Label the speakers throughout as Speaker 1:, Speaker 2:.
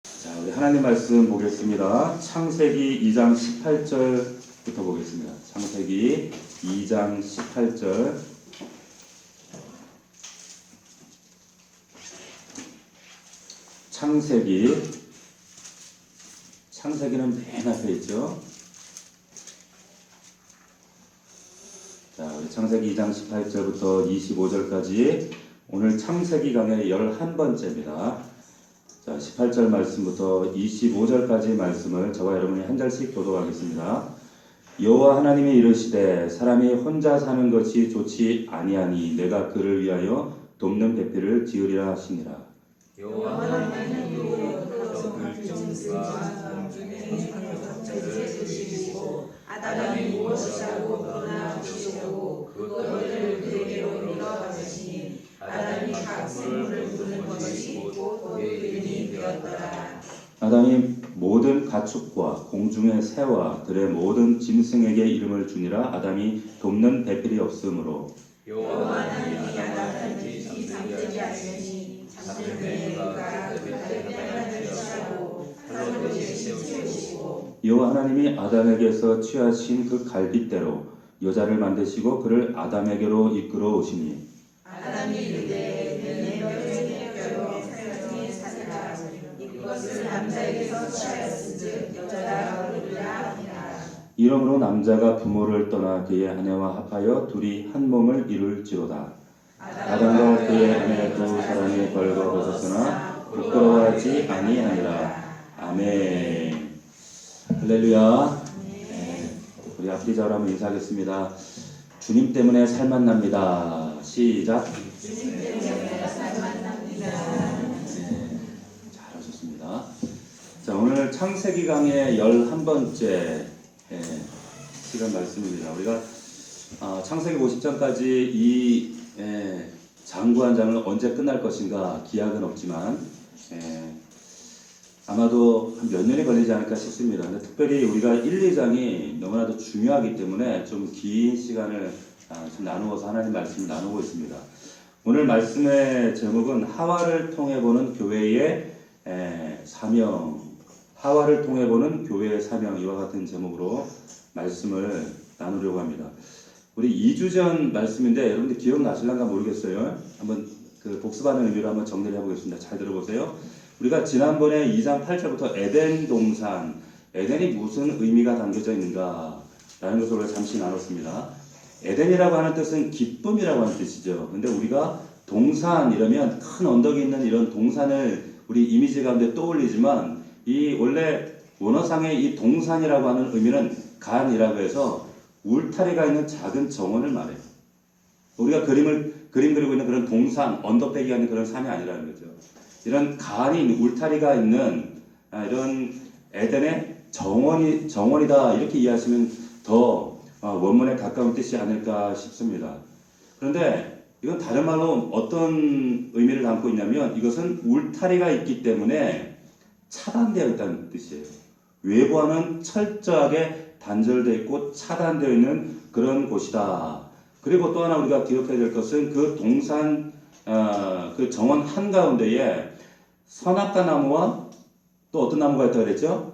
Speaker 1: 자, 우리 하나님 말씀 보겠습니다. 창세기 2장 18절부터 보겠습니다. 창세기 2장 18절. 창세기는 맨 앞에 있죠. 자, 우리 창세기 2장 18절부터 25절까지 오늘 창세기 강의 11번째입니다. 자, 18절 말씀부터 25절까지 말씀을 저와 여러분이 한 절씩 교독하겠습니다. 여호와 하나님이 이르시되 사람이 혼자 사는 것이 좋지 아니하니 내가 그를 위하여 돕는 배필을 지으리라 하시니라.
Speaker 2: 여호와 하나님은 그 물중과 공중의 각자를 지으시고 아담이 무엇이라고 문화하시고 그것을 그에게로 밀어가시니 아담이 각 생물을 부르는 것이 곧 이름이 되었더라.
Speaker 1: 아담이 모든 가축과 공중의 새와 들의 모든 짐승에게 이름을 주니라. 아담이 돕는 배필이 없으므로
Speaker 2: 여호와 하나님이 아담에게 잠들지 않으니 잠들매 그가 그 발을 취하고 칼로 채우시고
Speaker 1: 여호와 하나님이 아담에게서 취하신 그 갈빗대로 여자를 만드시고 그를 아담에게로 이끌어 오시니
Speaker 2: 아담이 이르되 내 뼈중에 뼈요 살중에 살이라 이것을 남자에게서 취하였은즉 여자라 부르리라 하니라.
Speaker 1: 이러므로 남자가 부모를 떠나 그의 아내와 합하여 둘이 한 몸을 이룰지로다. 아담과 그의 아내 두 사람이 벌거벗었으나 부끄러워하지 아니하니라. 아멘. 할렐루야. 네. 우리 앞뒤 자로 한번 인사하겠습니다. 주님 때문에 살 만납니다. 시작.
Speaker 2: 주님 때문에 살 만납니다.
Speaker 1: 네, 잘하셨습니다. 자, 오늘 창세기 강의 11번째 시간 말씀입니다. 우리가 창세기 50장까지 이 장구 한 장을 언제 끝날 것인가 기약은 없지만 아마도 한 몇 년이 걸리지 않을까 싶습니다. 근데 특별히 우리가 1, 2장이 너무나도 중요하기 때문에 좀 긴 시간을 좀 나누어서 하나님 말씀을 나누고 있습니다. 오늘 말씀의 제목은 하와를 통해 보는 교회의 사명, 하와를 통해 보는 교회의 사명, 이와 같은 제목으로 말씀을 나누려고 합니다. 우리 2주 전 말씀인데 여러분들 기억나실란가 모르겠어요. 한번 그 복습하는 의미로 한번 정리를 해보겠습니다. 잘 들어보세요. 우리가 지난번에 2장 8절부터 에덴 동산, 에덴이 무슨 의미가 담겨져 있는가 라는 것을 우리가 잠시 나눴습니다. 에덴이라고 하는 뜻은 기쁨이라고 하는 뜻이죠. 근데 우리가 동산 이러면 큰 언덕이 있는 이런 동산을 우리 이미지 가운데 떠올리지만 이 원래 원어상의 이 동산이라고 하는 의미는 간이라고 해서 울타리가 있는 작은 정원을 말해요. 우리가 그림 그리고 있는 그런 동산, 언덕배기가 있는 그런 산이 아니라는 거죠. 이런 간이 있는 울타리가 있는 이런 에덴의 정원이다 이렇게 이해하시면 더 원문에 가까운 뜻이 아닐까 싶습니다. 그런데 이건 다른 말로 어떤 의미를 담고 있냐면 이것은 울타리가 있기 때문에 차단되어 있다는 뜻이에요. 외부와는 철저하게 단절되어 있고 차단되어 있는 그런 곳이다. 그리고 또 하나 우리가 기억해야 될 것은 그 동산 그 정원 한가운데에 선악과 나무와 또 어떤 나무가 있다고 그랬죠?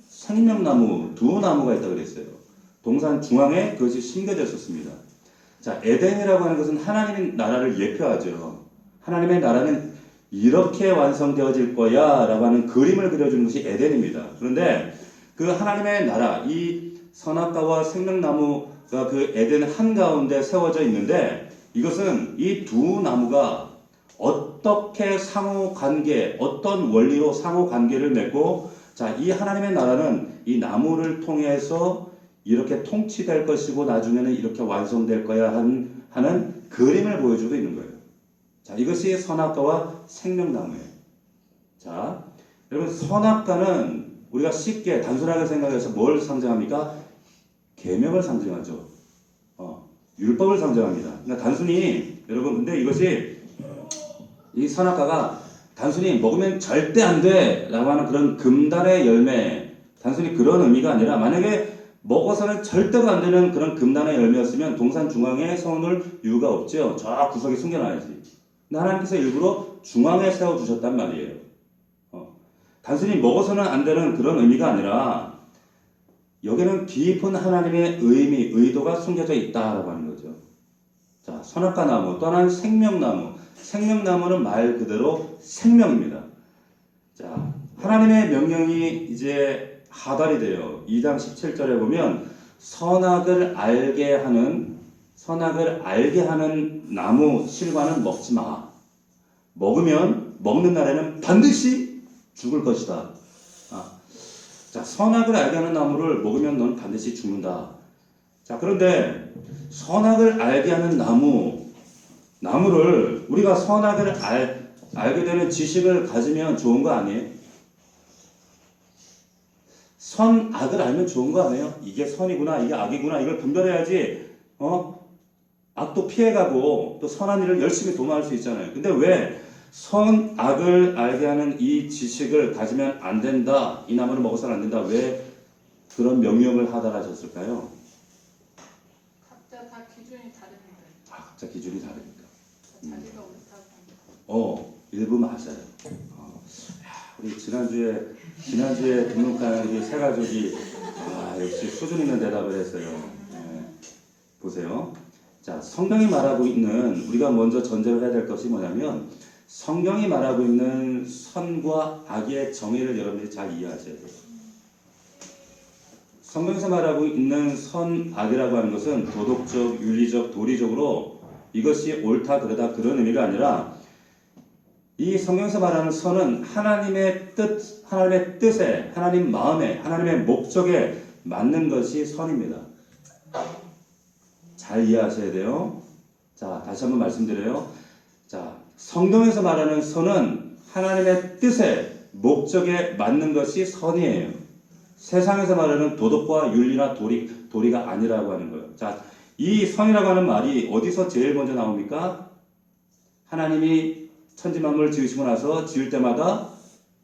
Speaker 1: 생명나무 두 나무가 있다고 그랬어요. 동산 중앙에 그것이 심겨져 있었습니다. 자, 에덴이라고 하는 것은 하나님의 나라를 예표하죠. 하나님의 나라는 이렇게 완성되어질 거야 라고 하는 그림을 그려주는 것이 에덴입니다. 그런데 그 하나님의 나라, 이 선악과와 생명나무가 그 에덴 한가운데 세워져 있는데 이것은 이 두 나무가 어떻게 상호관계, 어떤 원리로 상호관계를 맺고 자, 이 하나님의 나라는 이 나무를 통해서 이렇게 통치될 것이고 나중에는 이렇게 완성될 거야 하는 그림을 보여주고 있는 거예요. 자, 이것이 선악과와 생명나무예요. 자, 여러분 선악과는 우리가 쉽게 단순하게 생각해서 뭘 상징합니까? 계명을 상징하죠. 율법을 상징합니다. 그러니까 단순히 여러분 근데 이것이 이 선악과가 단순히 먹으면 절대 안 돼 라고 하는 그런 금단의 열매 단순히 그런 의미가 아니라 만약에 먹어서는 절대로 안 되는 그런 금단의 열매였으면 동산 중앙에 세워놓을 이유가 없죠. 저 구석에 숨겨놔야지. 근데 하나님께서 일부러 중앙에 세워두셨단 말이에요. 단순히 먹어서는 안 되는 그런 의미가 아니라 여기는 깊은 하나님의 의미, 의도가 숨겨져 있다라고 하는 거죠. 자, 선악과 나무, 또한 생명나무. 생명나무는 말 그대로 생명입니다. 자, 하나님의 명령이 이제 하달이 돼요. 2장 17절에 보면 선악을 알게 하는 나무 실과는 먹지 마. 먹는 날에는 반드시 죽을 것이다. 자, 선악을 알게 하는 나무를 먹으면 넌 반드시 죽는다. 자, 그런데 선악을 알게 하는 나무를 우리가 선악을 알게 되는 지식을 가지면 좋은 거 아니에요? 선악을 알면 좋은 거 아니에요? 이게 선이구나, 이게 악이구나, 이걸 분별해야지, 악도 피해가고 또 선한 일을 열심히 도모할 수 있잖아요. 근데 왜 선악을 알게 하는 이 지식을 가지면 안 된다, 이 나무를 먹어서는 안 된다, 왜 그런 명령을 하달하셨을까요?
Speaker 2: 각자 다 기준이 다릅니다.
Speaker 1: 각자 기준이 다르니까.
Speaker 2: 자기가 옳다고 합니다.
Speaker 1: 일부 맞아요. 우리 지난주에 등록한 이 세 가족이 역시 수준 있는 대답을 했어요. 보세요. 자, 성경이 말하고 있는, 우리가 먼저 전제로 해야 될 것이 뭐냐면 성경이 말하고 있는 선과 악의 정의를 여러분들이 잘 이해하셔야 돼요. 성경에서 말하고 있는 선, 악이라고 하는 것은 도덕적, 윤리적, 도리적으로 이것이 옳다, 그러다 그런 의미가 아니라 이 성경에서 말하는 선은 하나님의 뜻에, 하나님 마음에, 하나님의 목적에 맞는 것이 선입니다. 잘 이해하셔야 돼요. 자, 다시 한번 말씀드려요. 자, 성경에서 말하는 선은 하나님의 뜻에, 목적에 맞는 것이 선이에요. 세상에서 말하는 도덕과 윤리나 도리가 아니라고 하는 거예요. 자, 이 선이라고 하는 말이 어디서 제일 먼저 나옵니까? 하나님이 천지만물을 지으시고 나서 지을 때마다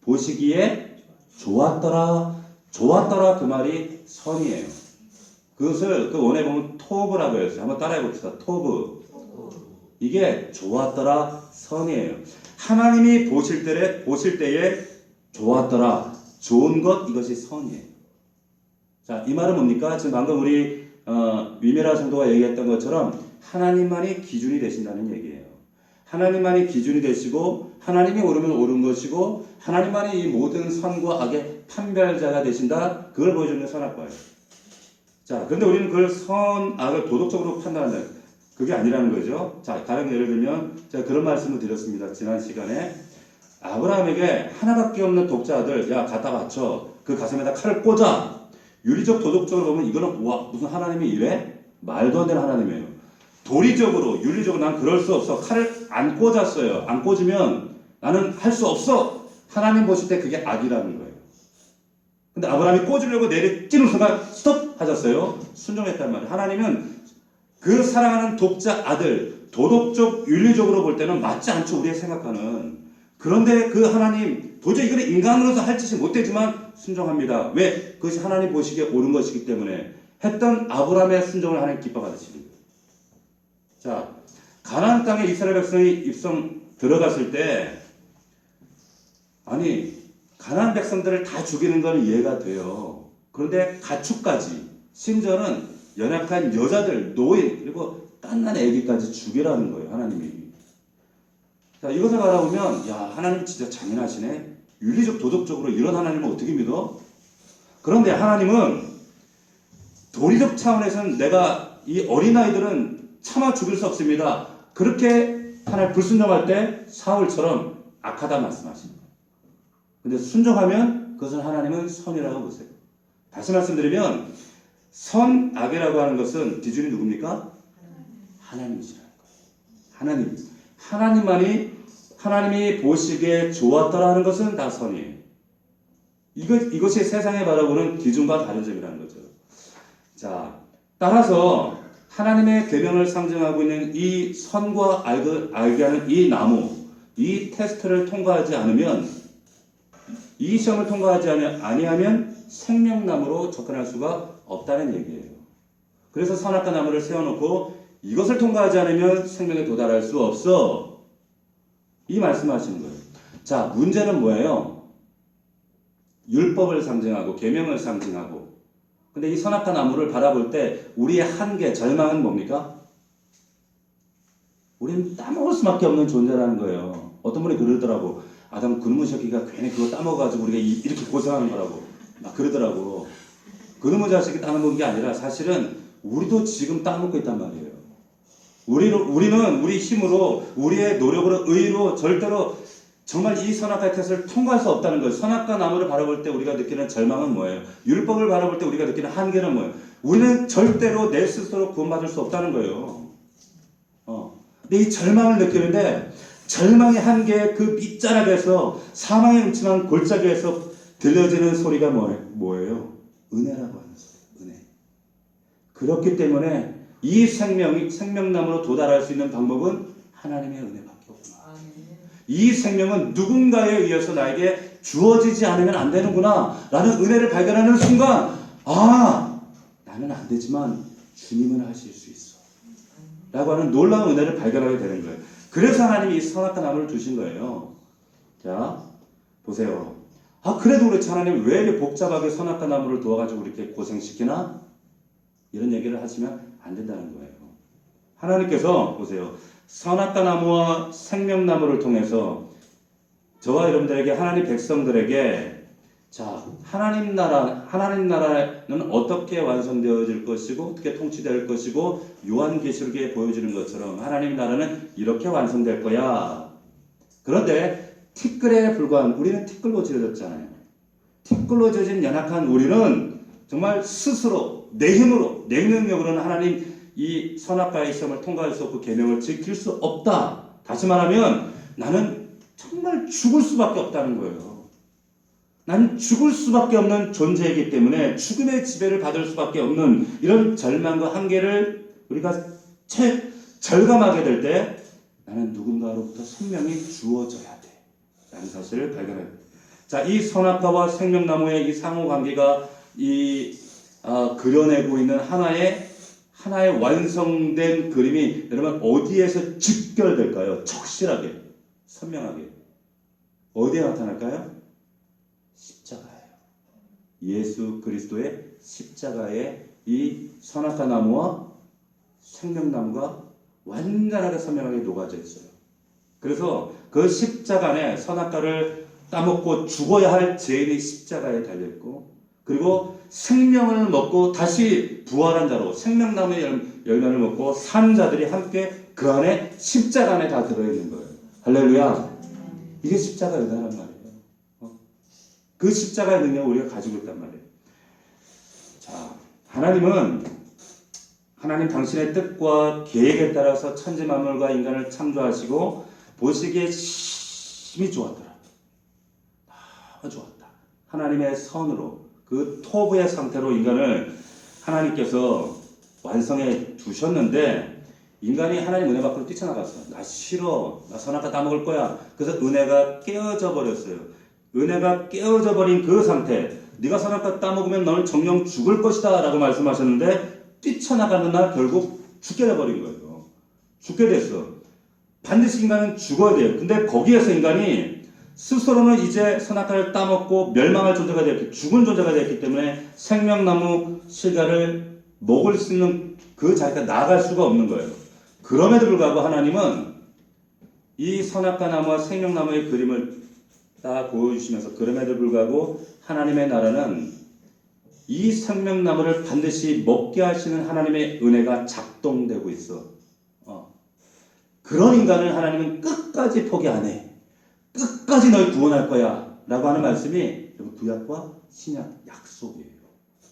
Speaker 1: 보시기에 좋았더라 그 말이 선이에요. 그것을 그 원에 보면 토브라고 해요. 한번 따라해 봅시다. 토브. 이게 좋았더라 선이에요. 하나님이 보실 때에 좋았더라, 좋은 것, 이것이 선이에요. 자, 이 말은 뭡니까? 지금 방금 우리 위메라 성도가 얘기했던 것처럼 하나님만이 기준이 되신다는 얘기예요. 하나님만이 기준이 되시고 하나님이 옳으면 옳은 것이고 하나님만이 이 모든 선과 악의 판별자가 되신다. 그걸 보여주는 선악과예요. 자, 그런데 우리는 그걸 선악을 도덕적으로 판단한다. 그게 아니라는 거죠. 자, 다른 예를 들면 제가 그런 말씀을 드렸습니다. 지난 시간에 아브라함에게 하나밖에 없는 독자 아들, 야, 갖다 바쳐. 그 가슴에다 칼을 꽂아. 윤리적 도덕적으로 보면 이거는 무슨 하나님이 이래? 말도 안 되는 하나님이에요. 도리적으로, 윤리적으로 난 그럴 수 없어. 칼을 안 꽂았어요. 안 꽂으면 나는 할 수 없어. 하나님 보실 때 그게 악이라는 거예요. 근데 아브라함이 꽂으려고 찌는 순간 스톱 하셨어요. 순종했단 말이에요. 하나님은 그 사랑하는 독자 아들, 도덕적, 윤리적으로 볼 때는 맞지 않죠. 우리가 생각하는. 그런데 그 하나님, 도저히 이거는 인간으로서 할 짓이 못되지만 순종합니다. 왜? 그것이 하나님 보시기에 옳은 것이기 때문에 했던 아브라함의 순종을 하나님 기뻐 받으시는 거예요. 자, 가나안 땅에 이스라엘 백성이 입성 들어갔을 때, 아니, 가나안 백성들을 다 죽이는 건 이해가 돼요. 그런데 가축까지, 심지어는 연약한 여자들, 노인, 그리고 갓난 애기까지 죽이라는 거예요, 하나님이. 자, 이것을 바라보면, 야, 하나님 진짜 잔인하시네. 윤리적, 도덕적으로 이런 하나님을 어떻게 믿어? 그런데 하나님은 도리적 차원에서는 내가 이 어린아이들은 참아 죽일 수 없습니다. 그렇게 하나님 불순종할 때 사울처럼 악하다 말씀하십니다. 근데 순종하면 그것은 하나님은 선이라고 보세요. 다시 말씀드리면 선악이라고 하는 것은 기준이 누굽니까? 하나님이시라는 거예요. 하나님이 보시기에 좋았더라 하는 것은 다 선이에요. 이것이 세상에 바라보는 기준과 다른 점이라는 거죠. 자, 따라서 하나님의 계명을 상징하고 있는 이 선과 알게 하는 이 나무, 이 테스트를 통과하지 않으면, 이 시험을 통과하지 아니하면 생명나무로 접근할 수가 없다는 얘기예요. 그래서 선악과 나무를 세워놓고 이것을 통과하지 않으면 생명에 도달할 수 없어. 이 말씀하시는 거예요. 자, 문제는 뭐예요? 율법을 상징하고 계명을 상징하고. 근데 이 선악과 나무를 바라볼 때 우리의 한계, 절망은 뭡니까? 우리는 따먹을 수밖에 없는 존재라는 거예요. 어떤 분이 그러더라고. 아담 그놈의 새끼가 괜히 그거 따먹어가지고 우리가 이렇게 고생하는 거라고. 막 그러더라고. 그놈의 자식이 따먹은 게 아니라 사실은 우리도 지금 따먹고 있단 말이에요. 우리는 우리 힘으로, 우리의 노력으로, 의로 절대로 정말 이 선악과의 태세를 통과할 수 없다는 거예요. 선악과 나무를 바라볼 때 우리가 느끼는 절망은 뭐예요? 율법을 바라볼 때 우리가 느끼는 한계는 뭐예요? 우리는 절대로 내 스스로 구원받을 수 없다는 거예요. 근데 이 절망을 느끼는데 절망의 한계의 그 밑자락에서 사망의 음침한 골짜기에서 들려지는 소리가 뭐예요? 은혜라고 하는 소리. 은혜. 그렇기 때문에 이 생명나무로 도달할 수 있는 방법은 하나님의 은혜밖에 없구나. 이 생명은 누군가에 의해서 나에게 주어지지 않으면 안 되는구나 라는 은혜를 발견하는 순간, 아, 나는 안 되지만 주님은 하실 수 있어 라고 하는 놀라운 은혜를 발견하게 되는 거예요. 그래서 하나님이 이 선악과 나무를 두신 거예요. 자, 보세요. 그래도 그렇지 하나님 왜 이렇게 복잡하게 선악과 나무를 두어가지고 이렇게 고생시키나? 이런 얘기를 하시면 안 된다는 거예요. 하나님께서 보세요. 선악과 나무와 생명나무를 통해서 저와 여러분들에게, 하나님 백성들에게, 자, 하나님 나라는 어떻게 완성되어질 것이고 어떻게 통치될 것이고 요한계시록에 보여지는 것처럼 하나님 나라는 이렇게 완성될 거야. 그런데 티끌에 불과한, 우리는 티끌로 지어졌잖아요. 티끌로 지어진 연약한 우리는 정말 스스로 내 힘으로, 내 능력으로는 하나님 이 선악과의 시험을 통과할 수 없고 계명을 지킬 수 없다. 다시 말하면 나는 정말 죽을 수밖에 없다는 거예요. 나는 죽을 수밖에 없는 존재이기 때문에 죽음의 지배를 받을 수밖에 없는 이런 절망과 한계를 우리가 절감하게 될 때 나는 누군가로부터 생명이 주어져야 돼 라는 사실을 발견해요. 자, 이 선악과와 생명나무의 이 상호관계가 그려내고 있는 하나의 완성된 그림이 여러분 어디에서 직결될까요? 적실하게, 선명하게. 어디에 나타날까요? 십자가예요. 예수 그리스도의 십자가에 이 선악과 나무와 생명나무가 완전하게 선명하게 녹아져 있어요. 그래서 그 십자가 안에 선악과를 따먹고 죽어야 할 죄인이 십자가에 달려있고, 그리고 생명을 먹고 다시 부활한 자로 생명나무의 열매를 먹고 산 자들이 함께 그 안에 십자가 안에 다 들어있는 거예요. 할렐루야. 이게 십자가 은혜란 말이에요. 그 십자가의 능력을 우리가 가지고 있단 말이에요. 자, 하나님 당신의 뜻과 계획에 따라서 천지 만물과 인간을 창조하시고 보시기에 심히 좋았더라. 너무 좋았다. 하나님의 선으로, 그 토부의 상태로 인간을 하나님께서 완성해 두셨는데, 인간이 하나님 은혜 밖으로 뛰쳐나갔어. 나 싫어. 나 선악과 따먹을 거야. 그래서 은혜가 깨어져 버렸어요. 은혜가 깨어져 버린 그 상태. 네가 선악과 따먹으면 너는 정령 죽을 것이다 라고 말씀하셨는데, 뛰쳐나가는 날 결국 죽게 돼버린 거예요. 죽게 됐어. 반드시 인간은 죽어야 돼요. 근데 거기에서 인간이 스스로는 이제 선악과를 따먹고 멸망할 존재가 되었기, 죽은 존재가 되었기 때문에 생명나무 실과를 먹을 수 있는 그 자리가 나아갈 수가 없는 거예요. 그럼에도 불구하고 하나님은 이 선악과 나무와 생명나무의 그림을 딱 보여주시면서, 그럼에도 불구하고 하나님의 나라는 이 생명나무를 반드시 먹게 하시는 하나님의 은혜가 작동되고 있어. 그런 인간을 하나님은 끝까지 포기 안 해. 끝까지 널 구원할 거야 라고 하는 말씀이 구약과 신약 약속이에요.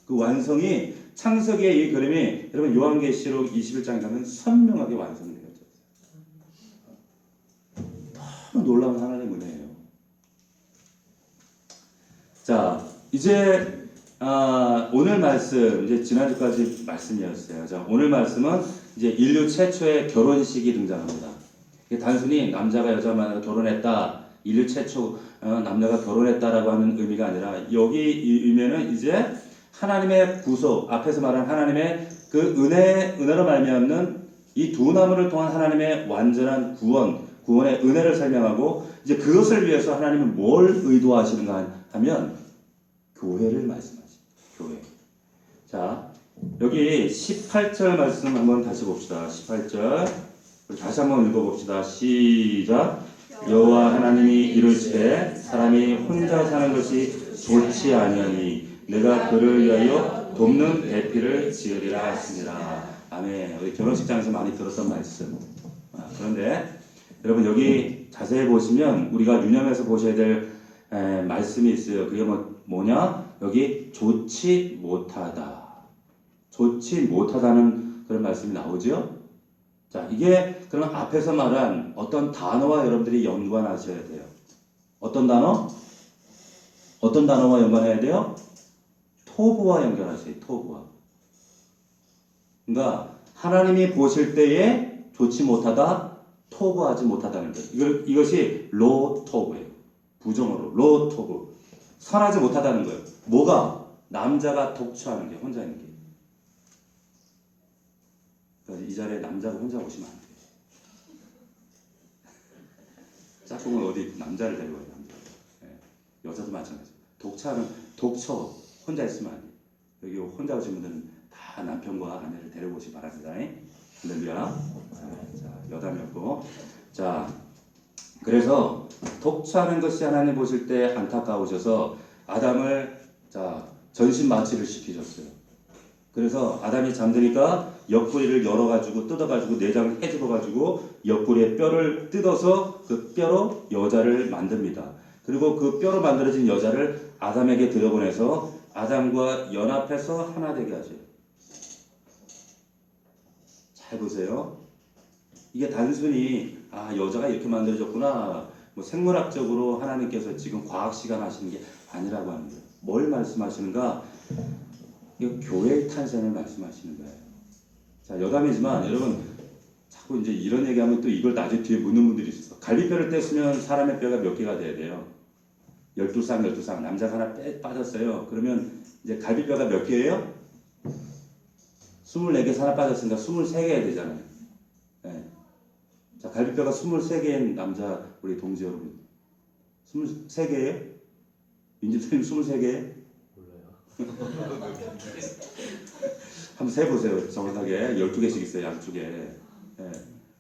Speaker 1: 그 완성이, 창세기의 이 그림이 여러분 요한계시록 21장에 가면 선명하게 완성되어져 있어요. 너무 놀라운 하나님의 은혜예요. 자, 이제 오늘 말씀, 이제 지난주까지 말씀이었어요. 자, 오늘 말씀은 이제 인류 최초의 결혼식이 등장합니다. 단순히 남자가 여자 만나서 결혼했다, 인류 최초 남녀가 결혼했다라고 하는 의미가 아니라, 여기 이 의미는 이제 하나님의 구속, 앞에서 말한 하나님의 그 은혜로 말미암는 이 두 나무를 통한 하나님의 완전한 구원의 은혜를 설명하고, 이제 그것을 위해서 하나님은 뭘 의도하시는가 하면 교회를 말씀하십니다. 교회. 자, 여기 18절 말씀 한번 다시 봅시다. 18절. 우리 다시 한번 읽어봅시다. 시작. 여호와 하나님이 이르시되 사람이 혼자 사는 것이 좋지 아니하니 내가 그를 위하여 돕는 배필을 지으리라 하시니라. 아멘. 우리 결혼식장에서 많이 들었던 말씀. 그런데 여러분 여기 자세히 보시면 우리가 유념해서 보셔야 될 말씀이 있어요. 그게 뭐냐? 여기 좋지 못하다. 좋지 못하다는 그런 말씀이 나오죠. 자, 이게 그럼 앞에서 말한 어떤 단어와 여러분들이 연관하셔야 돼요. 어떤 단어? 어떤 단어와 연관해야 돼요? 토부와 연결하세요. 토부와. 그러니까 하나님이 보실 때에 좋지 못하다, 토부하지 못하다는 것. 이것이 로 토부예요. 부정어로 로 토부. 선하지 못하다는 거예요. 뭐가? 남자가 독처하는 게, 혼자 있는 게. 그러니까 이 자리에 남자가 혼자 오시면 안 돼요. 짝꿍은 어디 남자를 데려와요. 남자. 네. 여자도 마찬가지예요. 독처 혼자 있으면 안 돼요. 여기 혼자 오신 분들은 다 남편과 아내를 데려오시기 바랍니다. 할렐루야. 자, 여담이었고. 자, 그래서 독처하는 것이 하나님 보실 때 안타까우셔서 아담을 전신 마취를 시키셨어요. 그래서 아담이 잠드니까 옆구리를 열어가지고 뜯어가지고 내장을 헤집어가지고 옆구리에 뼈를 뜯어서 그 뼈로 여자를 만듭니다. 그리고 그 뼈로 만들어진 여자를 아담에게 들여보내서 아담과 연합해서 하나 되게 하셔요. 잘 보세요. 이게 단순히 여자가 이렇게 만들어졌구나, 뭐 생물학적으로 하나님께서 지금 과학 시간 하시는 게 아니라고 하는 거예요. 뭘 말씀하시는가? 이거 교회의 탄생을 말씀하시는 거예요. 자, 여담이지만 여러분 자꾸 이제 이런 얘기하면 또 이걸 나중에 뒤에 묻는 분들이 있어. 갈비뼈를 뗐으면 사람의 뼈가 몇 개가 돼야 돼요? 12쌍. 남자가 하나 빠졌어요. 그러면 이제 갈비뼈가 몇 개예요? 24개 하나 빠졌으니까 23개가 되잖아요. 네. 자, 갈비뼈가 23개인 남자 우리 동지 여러분. 23개예요? 민집사님 23개예요? 한번 세보세요. 정확하게 12개씩 있어요. 양쪽에. 예.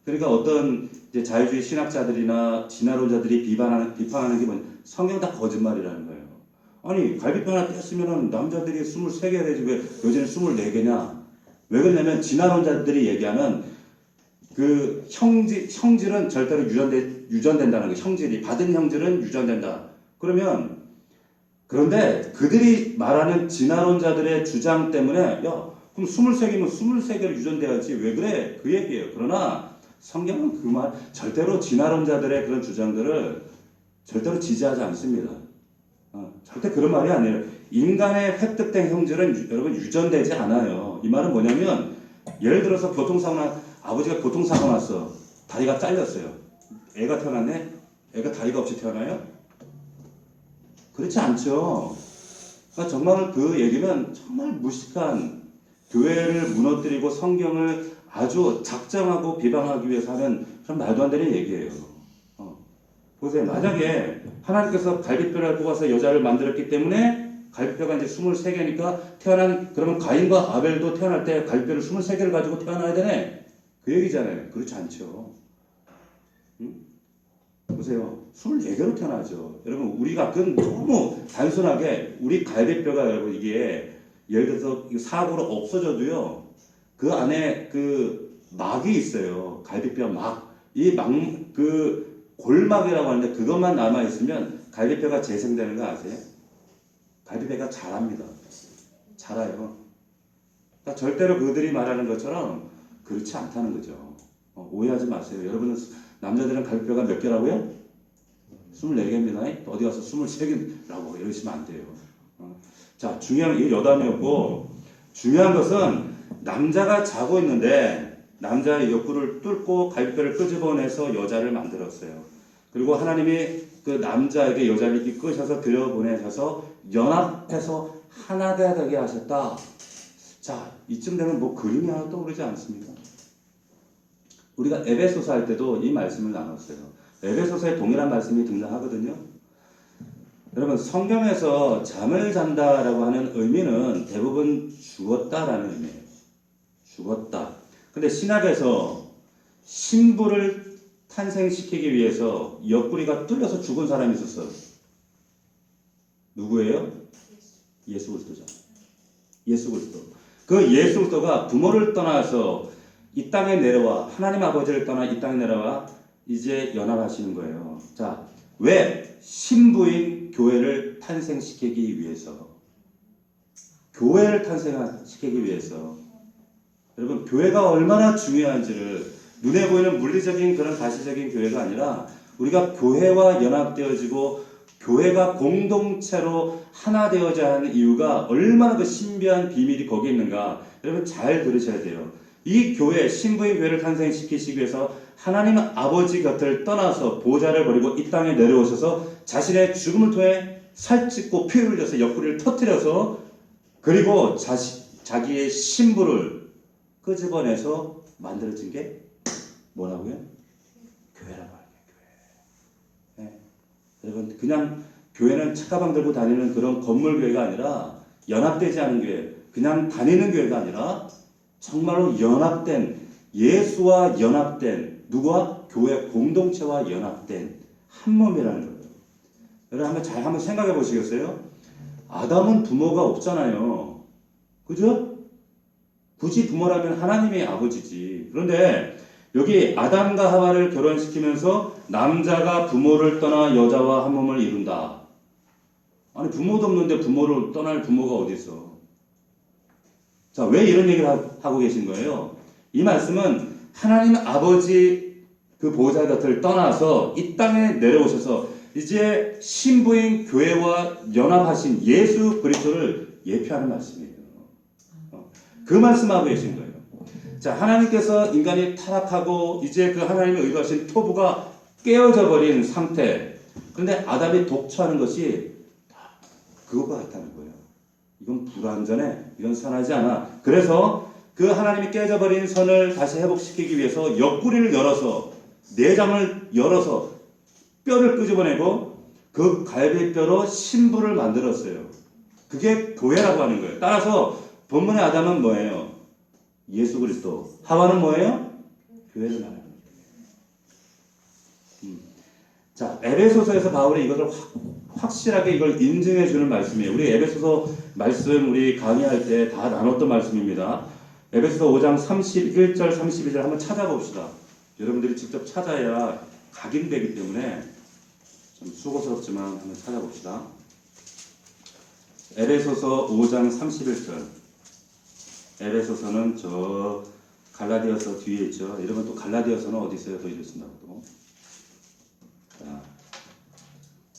Speaker 1: 그러니까 어떤 이제 자유주의 신학자들이나 진화론자들이 비판하는 게 뭐냐, 성경 다 거짓말이라는 거예요. 아니 갈비뼈 하나 뗐으면 남자들이 23개가 되지 왜 여자는 24개냐? 왜 그러냐면 진화론자들이 얘기하는 그 형질은 절대로 유전된다는 거예요. 형질이 받은 형질은 유전된다. 그런데 그들이 말하는 진화론자들의 주장 때문에 야 그럼 23개면 23개를 유전돼야지 왜 그래? 그 얘기예요. 그러나 성경은 그 말 절대로 진화론자들의 그런 주장들을 절대로 지지하지 않습니다. 절대 그런 말이 아니에요. 인간의 획득된 형질은 여러분 유전되지 않아요. 이 말은 뭐냐면 예를 들어서 아버지가 교통사고 났어. 다리가 잘렸어요. 애가 태어났네? 애가 다리가 없이 태어나요? 그렇지 않죠. 그러니까 정말 그 얘기는 정말 무식한, 교회를 무너뜨리고 성경을 아주 작정하고 비방하기 위해서 하는 그런 말도 안 되는 얘기예요. 보세요. 만약에 하나님께서 갈비뼈를 뽑아서 여자를 만들었기 때문에 갈비뼈가 이제 23개니까 그러면 가인과 아벨도 태어날 때 갈비뼈를 23개를 가지고 태어나야 되네? 그 얘기잖아요. 그렇지 않죠. 보세요. 24개로 태어나죠. 여러분, 우리가 그건 너무 단순하게 우리 갈비뼈가 여러분 이게 예를 들어서 사고로 없어져도요. 그 안에 그 막이 있어요. 갈비뼈 막. 그 골막이라고 하는데 그것만 남아있으면 갈비뼈가 재생되는 거 아세요? 갈비뼈가 자랍니다. 자라요. 그러니까 절대로 그들이 말하는 것처럼 그렇지 않다는 거죠. 오해하지 마세요. 여러분은 남자들은 갈비뼈가 몇 개라고요? 24개입니다. 어디 가서 23개라고 이러시면 안 돼요. 자, 중요한 게 여담이었고, 중요한 것은 남자가 자고 있는데 남자의 옆구리를 뚫고 갈비뼈를 끄집어내서 여자를 만들었어요. 그리고 하나님이 그 남자에게 여자를 이렇게 끄셔서 들여보내셔서 연합해서 하나 되게 하셨다. 자, 이쯤 되면 뭐 그림이 하나 떠오르지 않습니까? 우리가 에베소서 할 때도 이 말씀을 나눴어요. 에베소서에 동일한 말씀이 등장하거든요. 여러분 성경에서 잠을 잔다라고 하는 의미는 대부분 죽었다라는 의미예요. 죽었다. 근데 신약에서 신부를 탄생시키기 위해서 옆구리가 뚫려서 죽은 사람이 있었어요. 누구예요? 예수 그리스도죠. 예수 그리스도. 그 예수 그리스도가 부모를 떠나서 이 땅에 내려와 하나님 아버지를 떠나 이 땅에 내려와 이제 연합하시는 거예요. 자, 왜 신부인 교회를 탄생시키기 위해서? 교회를 탄생시키기 위해서. 여러분 교회가 얼마나 중요한지를 눈에 보이는 물리적인 그런 가시적인 교회가 아니라 우리가 교회와 연합되어지고 교회가 공동체로 하나 되어져야 하는 이유가 얼마나 그 신비한 비밀이 거기 있는가 여러분 잘 들으셔야 돼요. 이 교회 신부인 교회를 탄생시키시기 위해서 하나님 아버지 곁을 떠나서 보좌를 버리고 이 땅에 내려오셔서 자신의 죽음을 통해 살찌고 피 흘려서 옆구리를 터뜨려서 그리고 자기의 신부를 끄집어내서 만들어진 게 뭐라고요? 교회라고 하는 거예요. 교회. 네. 여러분 그냥 교회는 책가방 들고 다니는 그런 건물 교회가 아니라 연합되지 않은 교회, 그냥 다니는 교회가 아니라 정말로 연합된 예수와 연합된 누구와 교회 공동체와 연합된 한 몸이라는 거예요. 여러분 한번 생각해 보시겠어요? 아담은 부모가 없잖아요. 그죠? 굳이 부모라면 하나님의 아버지지. 그런데 여기 아담과 하와를 결혼시키면서 남자가 부모를 떠나 여자와 한 몸을 이룬다. 아니 부모도 없는데 부모를 떠날 부모가 어디 있어? 자, 왜 이런 얘기를 하고 계신 거예요? 이 말씀은 하나님 아버지 그 보좌 곁을 떠나서 이 땅에 내려오셔서 이제 신부인 교회와 연합하신 예수 그리스도를 예표하는 말씀이에요. 그 말씀하고 계신 거예요. 자, 하나님께서 인간이 타락하고 이제 그 하나님의 의도하신 토부가 깨어져 버린 상태. 그런데 아담이 독처하는 것이 그것과 같다는 거예요. 이건 불완전해. 이건 선하지 않아. 그래서 그 하나님이 깨져버린 선을 다시 회복시키기 위해서 옆구리를 열어서 내장을 열어서 뼈를 끄집어내고 그 갈비뼈로 신부를 만들었어요. 그게 교회라고 하는 거예요. 따라서 본문의 아담은 뭐예요? 예수 그리스도. 하와는 뭐예요? 교회를 말하는 거예요. 자, 에베소서에서 바울이 이것을 확실하게 이걸 인증해 주는 말씀이에요. 우리 에베소서 말씀 우리 강의할 때 다 나눴던 말씀입니다. 에베소서 5장 31절 32절 한번 찾아봅시다. 여러분들이 직접 찾아야 각인되기 때문에 좀 수고스럽지만 한번 찾아봅시다. 에베소서 5장 31절. 에베소서는 저 갈라디아서 뒤에 있죠. 여러분 또 갈라디아서는 어디 있어요? 더 이랬습니다. 또. 자,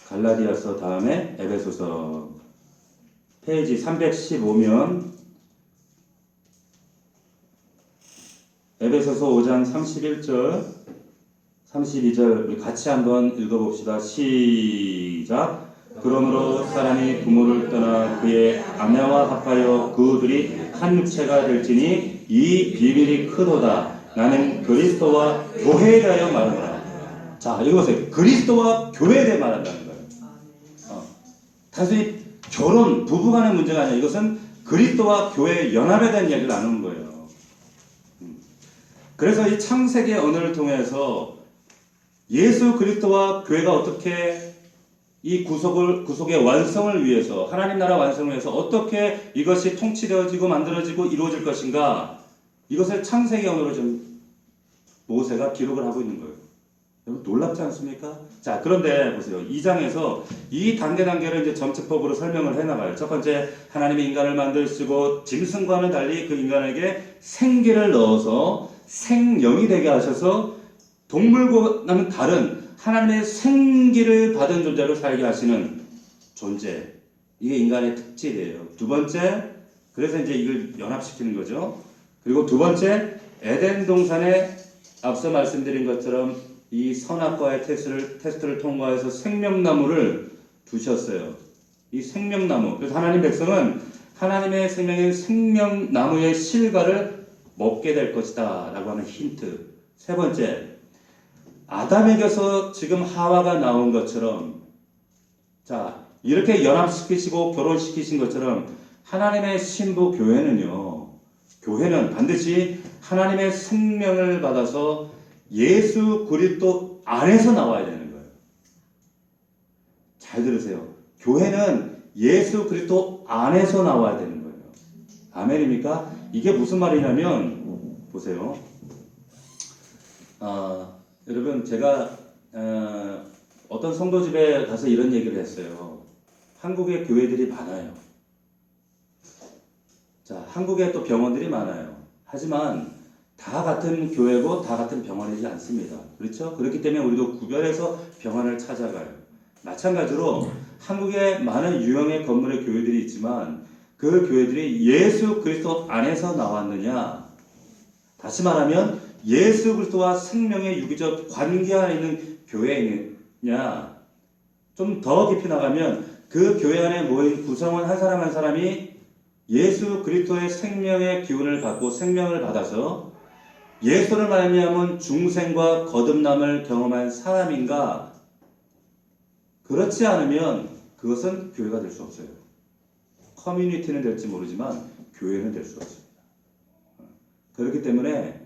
Speaker 1: 갈라디아서 다음에 에베소서 페이지 315면 에베소서 5장 31절 32절 우리 같이 한번 읽어봅시다. 시작. 그러므로 사람이 부모를 떠나 그의 아내와 합하여 그들이 한 육체가 될지니 이 비밀이 크도다. 나는 그리스도와 교회에 대하여 말하노라. 자, 이것을 그리스도와 교회에 대해 말한다는 거예요. 단순히 결혼, 부부간의 문제가 아니라 이것은 그리스도와 교회의 연합에 대한 이야기를 나누는 거예요. 그래서 이 창세기의 언어를 통해서 예수 그리스도와 교회가 어떻게 이 구속의 완성을 위해서 하나님 나라 완성을 위해서 어떻게 이것이 통치되어지고 만들어지고 이루어질 것인가 이것을 창세기 언어로 좀 모세가 기록을 하고 있는 거예요. 여러분 놀랍지 않습니까? 자, 그런데 보세요. 2장에서 이 단계를 이제 점체법으로 설명을 해나가요. 첫 번째, 하나님이 인간을 만드시고 짐승과는 달리 그 인간에게 생기를 넣어서 생명이 되게 하셔서 동물과는 다른 하나님의 생기를 받은 존재로 살게 하시는 존재. 이게 인간의 특질이에요. 두 번째, 그래서 이제 이걸 연합시키는 거죠. 그리고 두 번째, 에덴 동산에 앞서 말씀드린 것처럼 이 선악과의 테스트를 통과해서 생명나무를 두셨어요. 이 생명나무. 그래서 하나님 백성은 하나님의 생명인 생명나무의 실과를 먹게 될 것이다 라고 하는 힌트. 세 번째, 아담에게서 지금 하와가 나온 것처럼 자, 이렇게 연합시키시고 결혼시키신 것처럼 하나님의 신부 교회는 반드시 하나님의 생명을 받아서 예수 그리스도 안에서 나와야 되는 거예요. 잘 들으세요. 교회는 예수 그리스도 안에서 나와야 되는 거예요. 아멘입니까? 이게 무슨 말이냐면 보세요. 여러분 제가 어떤 성도집에 가서 이런 얘기를 했어요. 한국에 교회들이 많아요. 자, 한국에 또 병원들이 많아요. 하지만 다 같은 교회고 다 같은 병원이지 않습니다. 그렇죠? 그렇기 때문에 우리도 구별해서 병원을 찾아가요. 마찬가지로 한국에 많은 유형의 건물의 교회들이 있지만 그 교회들이 예수 그리스도 안에서 나왔느냐? 다시 말하면 예수 그리스도와 생명의 유기적 관계 안에 있는 교회이냐? 좀 더 깊이 나가면 그 교회 안에 모인 구성원 한 사람 한 사람이 예수 그리스도의 생명의 기운을 받고 생명을 받아서 예수를 말미암은 중생과 거듭남을 경험한 사람인가? 그렇지 않으면 그것은 교회가 될 수 없어요. 커뮤니티는 될지 모르지만 교회는 될 수 없습니다. 그렇기 때문에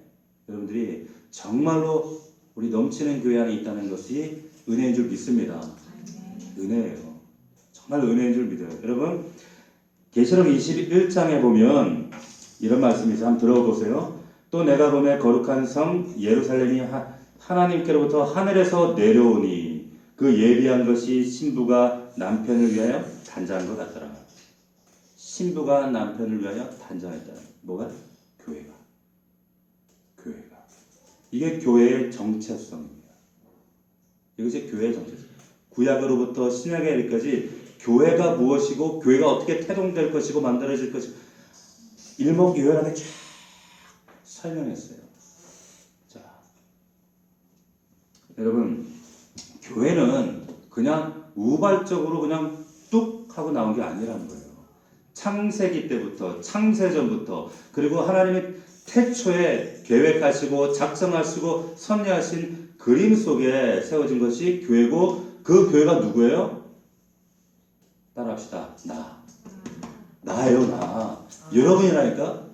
Speaker 1: 여러분들이 정말로 우리 넘치는 교회 안에 있다는 것이 은혜인 줄 믿습니다. 은혜예요. 정말 은혜인 줄 믿어요. 여러분 계시록 21장에 보면 이런 말씀이 있어요. 한번 들어보세요. 또 내가 보매 거룩한 성 예루살렘이 하나님께로부터 하늘에서 내려오니 그 예비한 것이 신부가 남편을 위하여 단장한 것 같더라. 신부가 남편을 위하여 단장했다. 뭐가? 교회가. 이게 교회의 정체성입니다. 이것이 교회의 정체성. 구약으로부터 신약에 이르기까지 교회가 무엇이고 교회가 어떻게 태동될 것이고 만들어질 것이고 일목요연하게 쫙 설명했어요. 자, 여러분 교회는 그냥 우발적으로 그냥 뚝 하고 나온 게 아니라는 거예요. 창세기 때부터 창세전부터 그리고 하나님이 태초에 계획하시고 작성하시고 섭리하신 그림 속에 세워진 것이 교회고 그 교회가 누구예요? 따라합시다. 나예요, 나. 여러분이라니까?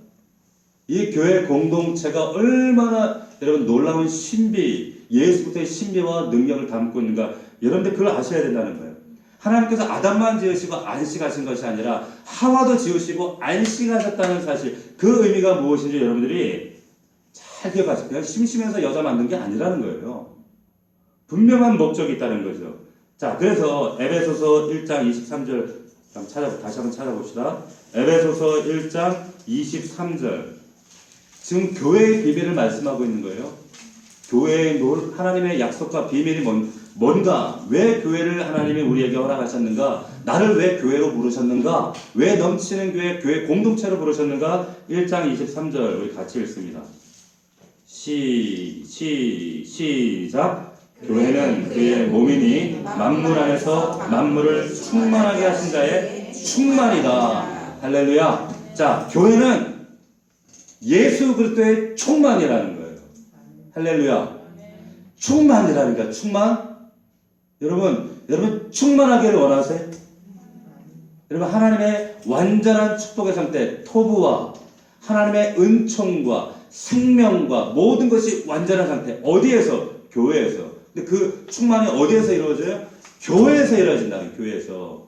Speaker 1: 이 교회 공동체가 얼마나 여러분 놀라운 신비, 예수부터의 신비와 능력을 담고 있는가. 여러분들 그걸 아셔야 된다는 거예요. 하나님께서 아담만 지으시고 안식하신 것이 아니라 하와도 지으시고 안식하셨다는 사실, 그 의미가 무엇인지 여러분들이 잘 기억하세요. 그냥 심심해서 여자 만든 게 아니라는 거예요. 분명한 목적이 있다는 거죠. 자, 그래서 에베소서 1장 23절 다시 한번 찾아봅시다. 에베소서 1장 23절. 지금 교회의 비밀을 말씀하고 있는 거예요. 교회의 하나님의 약속과 비밀이 뭔가? 왜 교회를 하나님이 우리에게 허락하셨는가? 나를 왜 교회로 부르셨는가? 왜 넘치는 교회 공동체로 부르셨는가? 1장 23절 우리 같이 읽습니다. 시작. 교회는 그의 몸이니 만물 안에서 만물을 충만하게 하신 자의 충만이다. 할렐루야. 자, 교회는 예수 그리스도의 충만이라는 거예요. 할렐루야. 충만이라니까. 충만. 여러분 충만하기를 원하세요? 여러분 하나님의 완전한 축복의 상태, 토부와 하나님의 은총과 생명과 모든 것이 완전한 상태. 어디에서? 교회에서. 근데 그 충만이 어디에서 이루어져요? 교회에서 이루어진다는. 교회에서.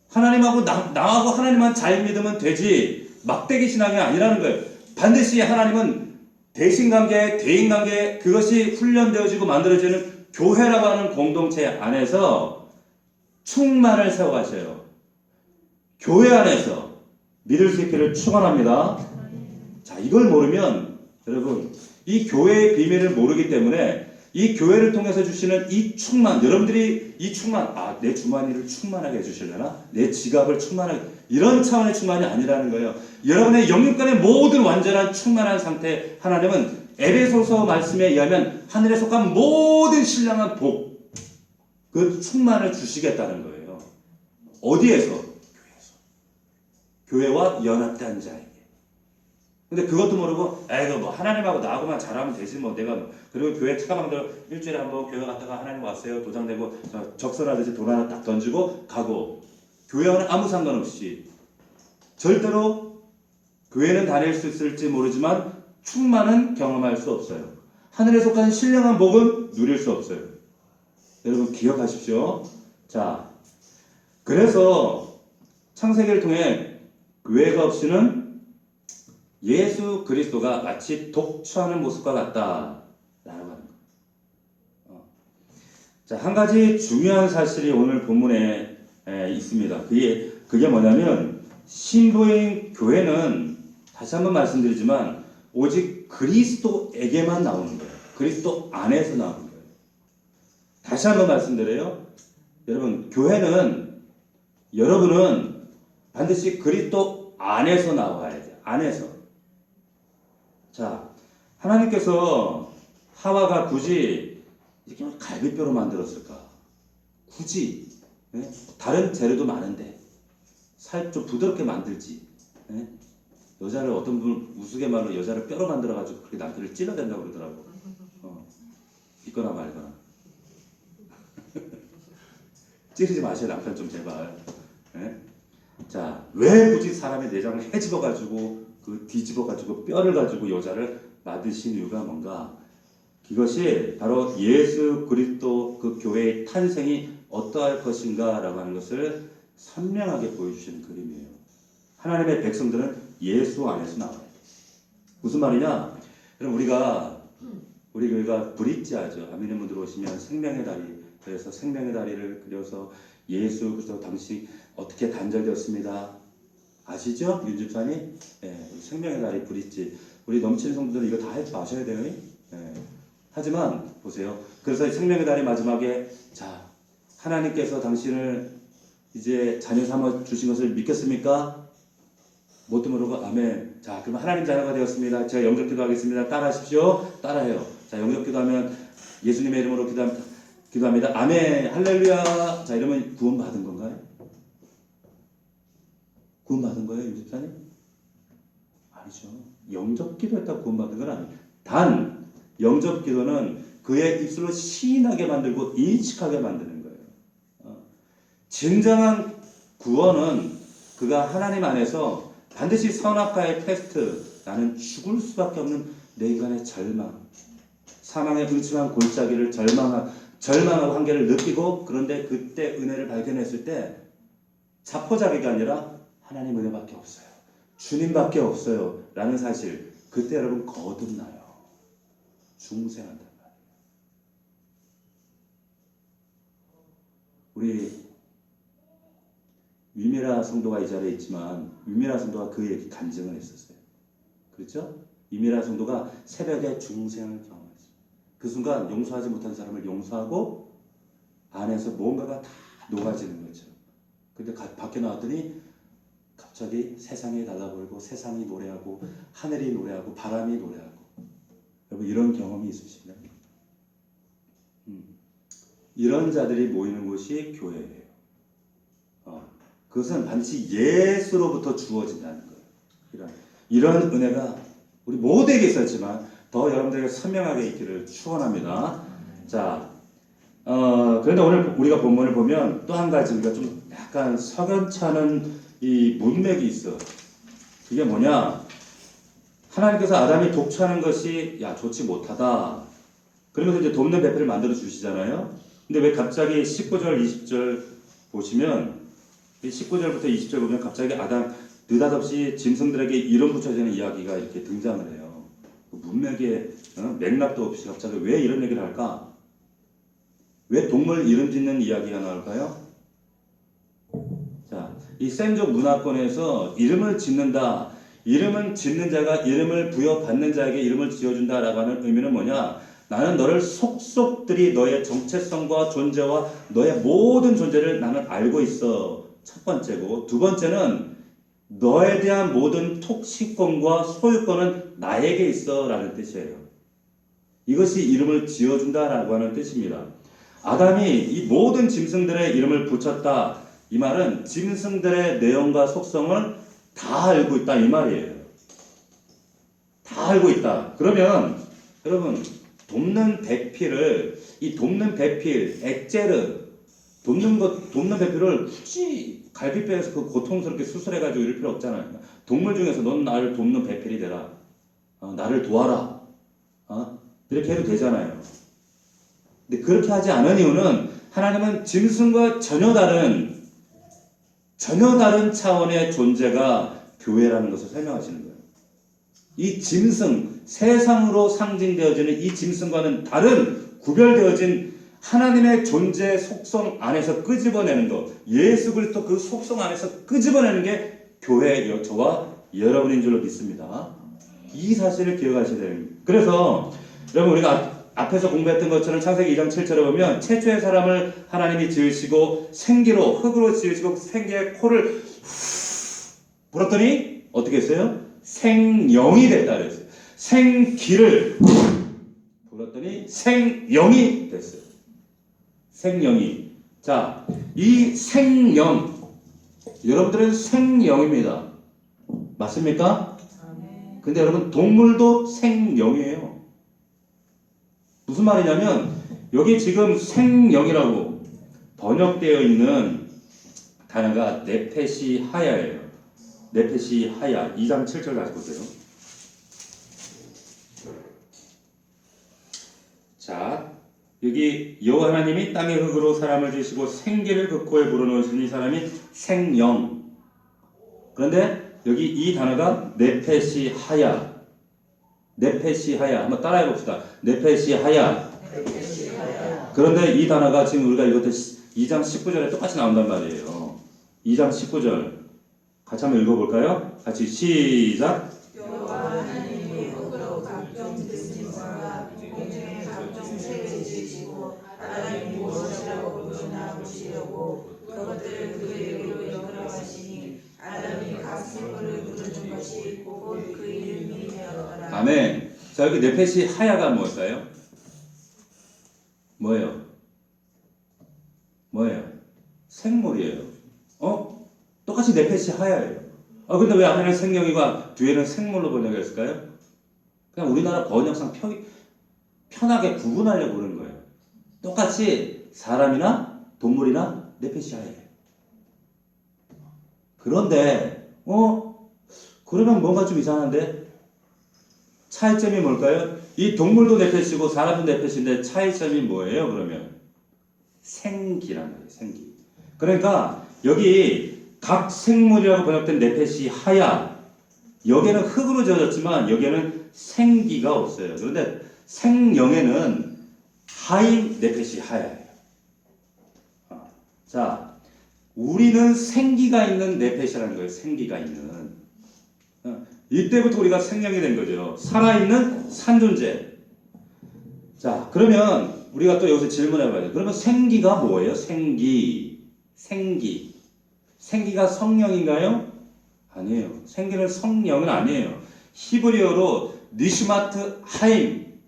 Speaker 1: 하나님하고 나하고 하나님만 잘 믿으면 되지 막대기 신앙이 아니라는 거예요. 반드시 하나님은 대신관계, 대인관계, 그것이 훈련되어지고 만들어지는 교회라고 하는 공동체 안에서 충만을 세워가셔요. 교회 안에서 믿을 수 있기를 축원합니다. 자, 이걸 모르면 여러분 이 교회의 비밀을 모르기 때문에 이 교회를 통해서 주시는 이 충만, 여러분들이 이 충만, 내 주머니를 충만하게 해주실려나? 내 지갑을 충만하게, 이런 차원의 충만이 아니라는 거예요. 여러분의 영육간의 모든 완전한 충만한 상태, 하나님은 에베소서 말씀에 의하면 하늘에 속한 모든 신령한 복, 그 충만을 주시겠다는 거예요. 어디에서? 교회에서. 교회와 연합된 자에게. 근데 그것도 모르고 에이 뭐 하나님하고 나하고만 잘하면 되지 뭐 내가 뭐. 그리고 교회 차가방대로 일주일에 한번 교회 갔다가 하나님 왔어요 도장내고 적설하듯이 돈 하나 딱 던지고 가고 교회와는 아무 상관없이 절대로 교회는 다닐 수 있을지 모르지만 충만은 경험할 수 없어요. 하늘에 속한 신령한 복은 누릴 수 없어요. 여러분 기억하십시오. 자, 그래서 창세기를 통해 교회가 없이는 예수 그리스도가 마치 독처하는 모습과 같다라고 하는 거예요. 자, 한 가지 중요한 사실이 오늘 본문에 있습니다. 그게 뭐냐면 신부인 교회는 다시 한번 말씀드리지만 오직 그리스도에게만 나오는 거예요. 그리스도 안에서 나오는 거예요. 다시 한번 말씀드려요. 여러분, 교회는 여러분은 반드시 그리스도 안에서 나와야 돼요. 안에서. 자, 하나님께서 하와가 굳이 이렇게 갈비뼈로 만들었을까? 굳이 다른 재료도 많은데 살 좀 부드럽게 만들지. 여자를 어떤 분은 우스갯말로 여자를 뼈로 만들어가지고 그렇게 남편을 찔러댄다고 그러더라고. 있거나 말거나. 찌르지 마세요 남편 좀 제발. 자, 왜 굳이 사람의 내장을 헤집어가지고 뒤집어가지고 뼈를 가지고 여자를 만드신 이유가 뭔가? 이것이 바로 예수 그리스도 그 교회의 탄생이 어떠할 것인가라고 하는 것을 선명하게 보여주시는 그림이에요. 하나님의 백성들은 예수 안에서 나와야 돼. 무슨 말이냐? 그럼 우리 교회가 브릿지 하죠. 아멘의 문 들어오시면 생명의 다리. 그래서 생명의 다리를 그려서 예수 그리스도 당시 어떻게 단절되었습니다. 아시죠? 윤 집사님? 생명의 다리 브릿지. 우리 넘치는 성도들은 이거 다 해서 아셔야 돼요. 하지만 보세요. 그래서 생명의 다리 마지막에 자, 하나님께서 당신을 이제 자녀 삼아 주신 것을 믿겠습니까? 뭣도 모르고 아멘. 자, 그럼 하나님 자녀가 되었습니다. 제가 영접 기도하겠습니다. 따라하십시오. 따라해요. 자, 영접 기도하면 예수님의 이름으로 기도합니다. 아멘. 할렐루야. 자, 이러면 구원 받은 건가요? 구원 받은 거예요, 윤 집사님? 아니죠. 영접 기도했다고 구원 받은 건 아니에요. 단 영접 기도는 그의 입술로 시인하게 만들고 인식하게 만드는 거예요. 진정한 구원은 그가 하나님 안에서 반드시 선악과의 테스트, 나는 죽을 수밖에 없는 내 인간의 절망, 사망의 음침한 골짜기를 절망하고 한계를 느끼고 그런데 그때 은혜를 발견했을 때 자포자기가 아니라 하나님 은혜밖에 없어요. 주님밖에 없어요. 라는 사실 그때 여러분 거듭나요. 중생한단 말이에요. 우리 위미라 성도가 이 자리에 있지만 위미라 성도가 그 얘기 간증을 했었어요. 그렇죠? 위미라 성도가 새벽에 중생을 경험했어요. 그 순간 용서하지 못한 사람을 용서하고 안에서 뭔가가 다 녹아지는 거죠. 근데 밖에 나왔더니 갑자기 세상이 달라보이고 세상이 노래하고 하늘이 노래하고 바람이 노래하고 여러분 이런 경험이 있으신가요? 이런 자들이 모이는 곳이 교회예요. 그것은 반드시 예수로부터 주어진다는 거예요. 이런 은혜가 우리 모두에게 있었지만 더 여러분들에게 선명하게 있기를 축원합니다. 자, 그런데 오늘 우리가 본문을 보면 또 한 가지 우리가 좀 약간 석연치 않은 이 문맥이 있어. 이게 뭐냐? 하나님께서 아담이 독처하는 것이 좋지 못하다. 그러면서 이제 돕는 배필을 만들어 주시잖아요. 근데 왜 갑자기 19절, 20절 보시면 19절부터 20절 보면 갑자기 아담 느닷없이 짐승들에게 이름 붙여지는 이야기가 이렇게 등장을 해요. 그 문맥에 맥락도 없이 갑자기 왜 이런 얘기를 할까? 왜 동물 이름 짓는 이야기가 나올까요? 자, 이 셈족 문화권에서 이름을 짓는다. 이름은 짓는 자가 이름을 부여받는 자에게 이름을 지어준다라고 하는 의미는 뭐냐? 나는 너를 속속들이 너의 정체성과 존재와 너의 모든 존재를 나는 알고 있어. 첫 번째고, 두 번째는 너에 대한 모든 통치권과 소유권은 나에게 있어 라는 뜻이에요. 이것이 이름을 지어준다라고 하는 뜻입니다. 아담이 이 모든 짐승들의 이름을 붙였다. 이 말은 짐승들의 내용과 속성을 다 알고 있다 이 말이에요. 다 알고 있다. 그러면 여러분 돕는 배필을 이 돕는 배필 엑제르 돕는 배필을 굳이 갈비뼈에서 그 고통스럽게 수술해가지고 이럴 필요 없잖아요. 동물 중에서 넌 나를 돕는 배필이 되라. 나를 도와라. 이렇게 해도 되잖아요. 근데 그렇게 하지 않은 이유는 하나님은 짐승과 전혀 다른 차원의 존재가 교회라는 것을 설명하시는 거예요. 이 짐승, 세상으로 상징되어지는 이 짐승과는 다른 구별되어진 하나님의 존재 속성 안에서 끄집어내는 것, 예수 그리스도 그 속성 안에서 끄집어내는 게 교회 저와 여러분인 줄로 믿습니다. 이 사실을 기억하셔야 됩니다. 그래서 여러분 우리가 앞에서 공부했던 것처럼 창세기 2장 7절에 보면 최초의 사람을 하나님이 지으시고 생기로 흙으로 지으시고 생기의 코를 불었더니 어떻게 했어요? 생영이 됐다 그랬어요. 생기를 불었더니 생영이 됐어요. 생영이. 자, 이 생영 여러분들은 생영입니다. 맞습니까? 근데 여러분 동물도 생영이에요. 무슨 말이냐면 여기 지금 생영이라고 번역되어 있는 단어가 네페시 하야예요. 네페시 하야 2장 7절 다시 보세요. 자, 여기 여호와 하나님이 땅의 흙으로 사람을 지으시고 생기를 그 코에 불어넣으신 이 사람이 생영. 그런데 여기 이 단어가 네페시 하야. 네페시 하야. 한번 따라해 봅시다. 네페시 하야. 그런데 이 단어가 지금 우리가 이것도 2장 19절에 똑같이 나온단 말이에요. 2장 19절. 같이 한번 읽어볼까요? 같이 시작.
Speaker 3: 여호와 하나님이 흙으로 각종 짐승과 공중의 각종 새를 지으시고 아담이 무엇이라고 부르나 보시려고 그것들을 그에게로 이끌어 가시니 아담이 각 생물을 부르는 것이 곧 그 이름이 되었더라.
Speaker 1: 아멘. 자, 여기 네페시 하야가 뭘까요? 뭐예요? 생물이에요. 똑같이 네페시 하야예요. 근데 왜 앞에는 생명이고 뒤에는 생물로 번역했을까요? 그냥 우리나라 번역상 편하게 구분하려고 그러는 거예요. 똑같이 사람이나 동물이나 네페시 하야예요. 그런데 그러면 뭔가 좀 이상한데? 차이점이 뭘까요? 이 동물도 네페시고 사람도 네페시인데 차이점이 뭐예요? 그러면 생기란 말이에요. 생기. 그러니까 여기 각 생물이라고 번역된 네페시 하야, 여기에는 흙으로 지어졌지만 여기에는 생기가 없어요. 그런데 생영에는 하임 네페시 하야예요. 자, 우리는 생기가 있는 네페시라는 거예요. 생기가 있는. 이때부터 우리가 생명이 된 거죠. 살아있는 산존재. 자, 그러면 우리가 또 여기서 질문해 봐요. 그러면 생기가 뭐예요? 생기가 성령인가요? 아니에요. 생기는 성령은 아니에요. 히브리어로 니슈마트 하임.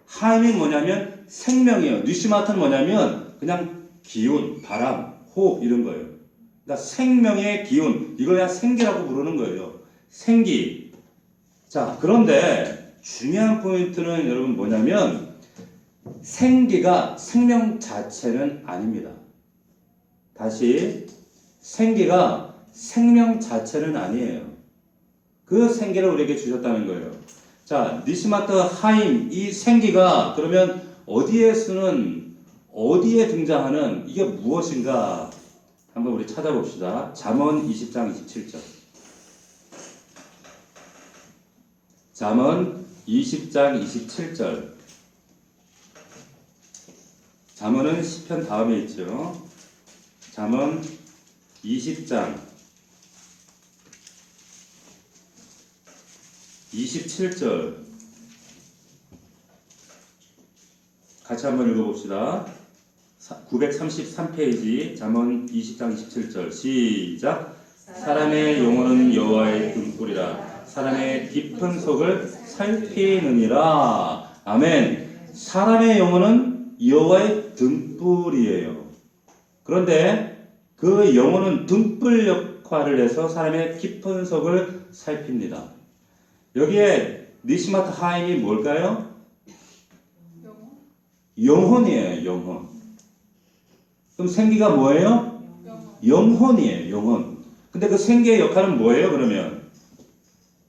Speaker 1: 하임이 뭐냐면 생명이에요. 니슈마트는 뭐냐면 그냥 기운, 바람, 호흡 이런 거예요. 그러니까 생명의 기운, 이걸 그냥 생기라고 부르는 거예요. 생기. 자, 그런데 중요한 포인트는 여러분 뭐냐면 생기가 생명 자체는 아닙니다. 다시, 생기가 생명 자체는 아니에요. 그 생기를 우리에게 주셨다는 거예요. 자, 니시마트 하임, 이 생기가 그러면 어디에 등장하는 이게 무엇인가 한번 우리 찾아봅시다. 잠언 20장 27절. 잠언 20장 27절. 잠언은 시편 다음에 있죠. 잠언 20장 27절. 같이 한번 읽어봅시다. 933페이지 잠언 20장 27절 시작. 사람의 영혼은 여호와의 등불이라 사람의 깊은 속을 살피느니라. 아멘. 사람의 영혼은 여호와의 등불이에요. 그런데 그 영혼은 등불 역할을 해서 사람의 깊은 속을 살핍니다. 여기에 니시마트 하임이 뭘까요?
Speaker 2: 영혼?
Speaker 1: 영혼이에요. 영혼. 그럼 생기가 뭐예요?
Speaker 2: 영혼.
Speaker 1: 영혼이에요. 영혼. 근데 그 생기의 역할은 뭐예요? 그러면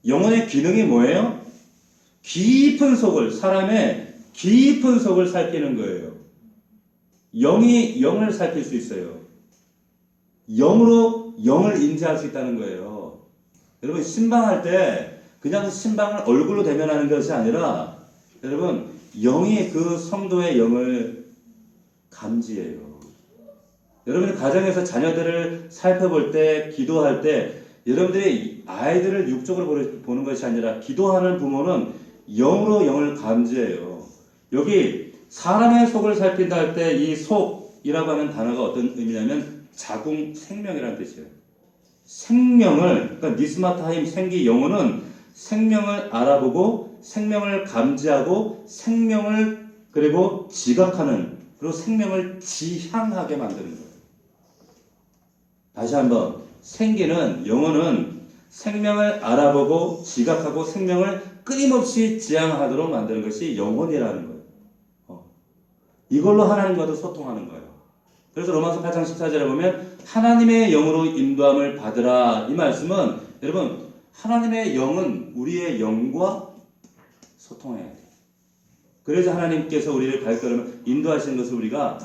Speaker 1: 영혼의 기능이 뭐예요? 깊은 속을, 사람의 깊은 속을 살피는 거예요. 영이 영을 살필 수 있어요. 영으로 영을 인지할 수 있다는 거예요. 여러분 신방할 때 그냥 신방을 얼굴로 대면하는 것이 아니라 여러분 영이 그 성도의 영을 감지해요. 여러분이 가정에서 자녀들을 살펴볼 때, 기도할 때 여러분들이 아이들을 육적으로 보는 것이 아니라 기도하는 부모는 영으로 영을 감지해요. 여기 사람의 속을 살핀다 할 때 이 속이라고 하는 단어가 어떤 의미냐면 자궁 생명이라는 뜻이에요. 생명을, 그러니까 니스마타임 생기 영혼은 생명을 알아보고 생명을 감지하고 생명을 그리고 지각하는 그리고 생명을 지향하게 만드는 거예요. 다시 한번 생기는 영혼은 생명을 알아보고 지각하고 생명을 끊임없이 지향하도록 만드는 것이 영혼이라는 거예요. 이걸로 하나님과도 소통하는 거예요. 그래서 로마서 8장 14절에 보면 하나님의 영으로 인도함을 받으라. 이 말씀은 여러분 하나님의 영은 우리의 영과 소통해야 돼요. 그래서 하나님께서 우리를 발걸음을 인도하시는 것을 우리가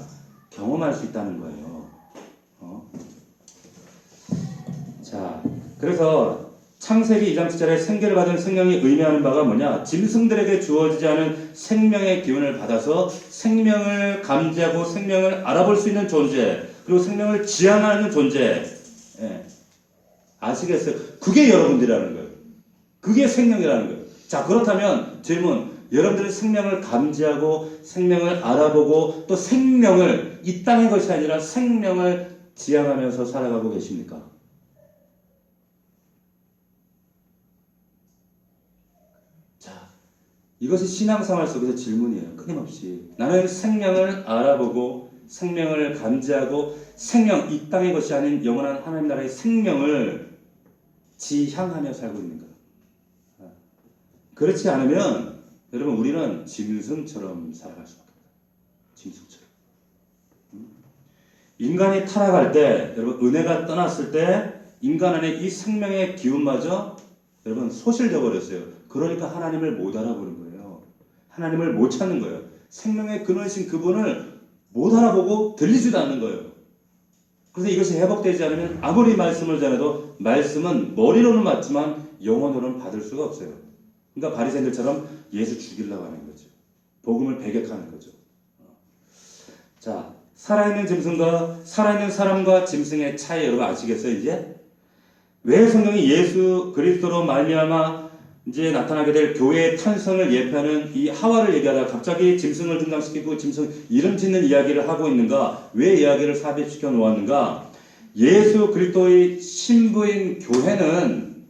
Speaker 1: 경험할 수 있다는 거예요. 자, 그래서 창세기 2장 7절에 생계를 받은 생명이 의미하는 바가 뭐냐? 짐승들에게 주어지지 않은 생명의 기운을 받아서 생명을 감지하고 생명을 알아볼 수 있는 존재, 그리고 생명을 지향하는 존재. 예. 아시겠어요? 그게 여러분들이라는 거예요. 그게 생명이라는 거예요. 자, 그렇다면 질문. 여러분들은 생명을 감지하고 생명을 알아보고 또 생명을 이 땅의 것이 아니라 생명을 지향하면서 살아가고 계십니까? 자, 이것이 신앙생활 속에서 질문이에요. 끊임없이. 나는 생명을 알아보고 생명을 감지하고 생명, 이 땅의 것이 아닌 영원한 하나님 나라의 생명을 지향하며 살고 있는가? 그렇지 않으면 여러분 우리는 짐승처럼 살아갈 수밖에 없어요. 짐승처럼. 인간이 타락할 때 여러분 은혜가 떠났을 때 인간 안에 이 생명의 기운마저 여러분 소실되어 버렸어요. 그러니까 하나님을 못 알아보는 거예요. 하나님을 못 찾는 거예요. 생명의 근원이신 그분을 못 알아보고 들리지도 않는 거예요. 그래서 이것이 회복되지 않으면 아무리 말씀을 전해도 말씀은 머리로는 맞지만 영혼으로는 받을 수가 없어요. 그러니까 바리새인들처럼 예수 죽이려고 하는 거죠. 복음을 배격하는 거죠. 자, 살아있는 짐승과 살아있는 사람과 짐승의 차이 여러분 아시겠어요? 이제 왜 성경이 예수 그리스도로 말미암아 이제 나타나게 될 교회의 탄생을 예표하는 이 하와를 얘기하다가 갑자기 짐승을 등장시키고 짐승 이름 짓는 이야기를 하고 있는가? 왜 이야기를 삽입시켜 놓았는가? 예수 그리스도의 신부인 교회는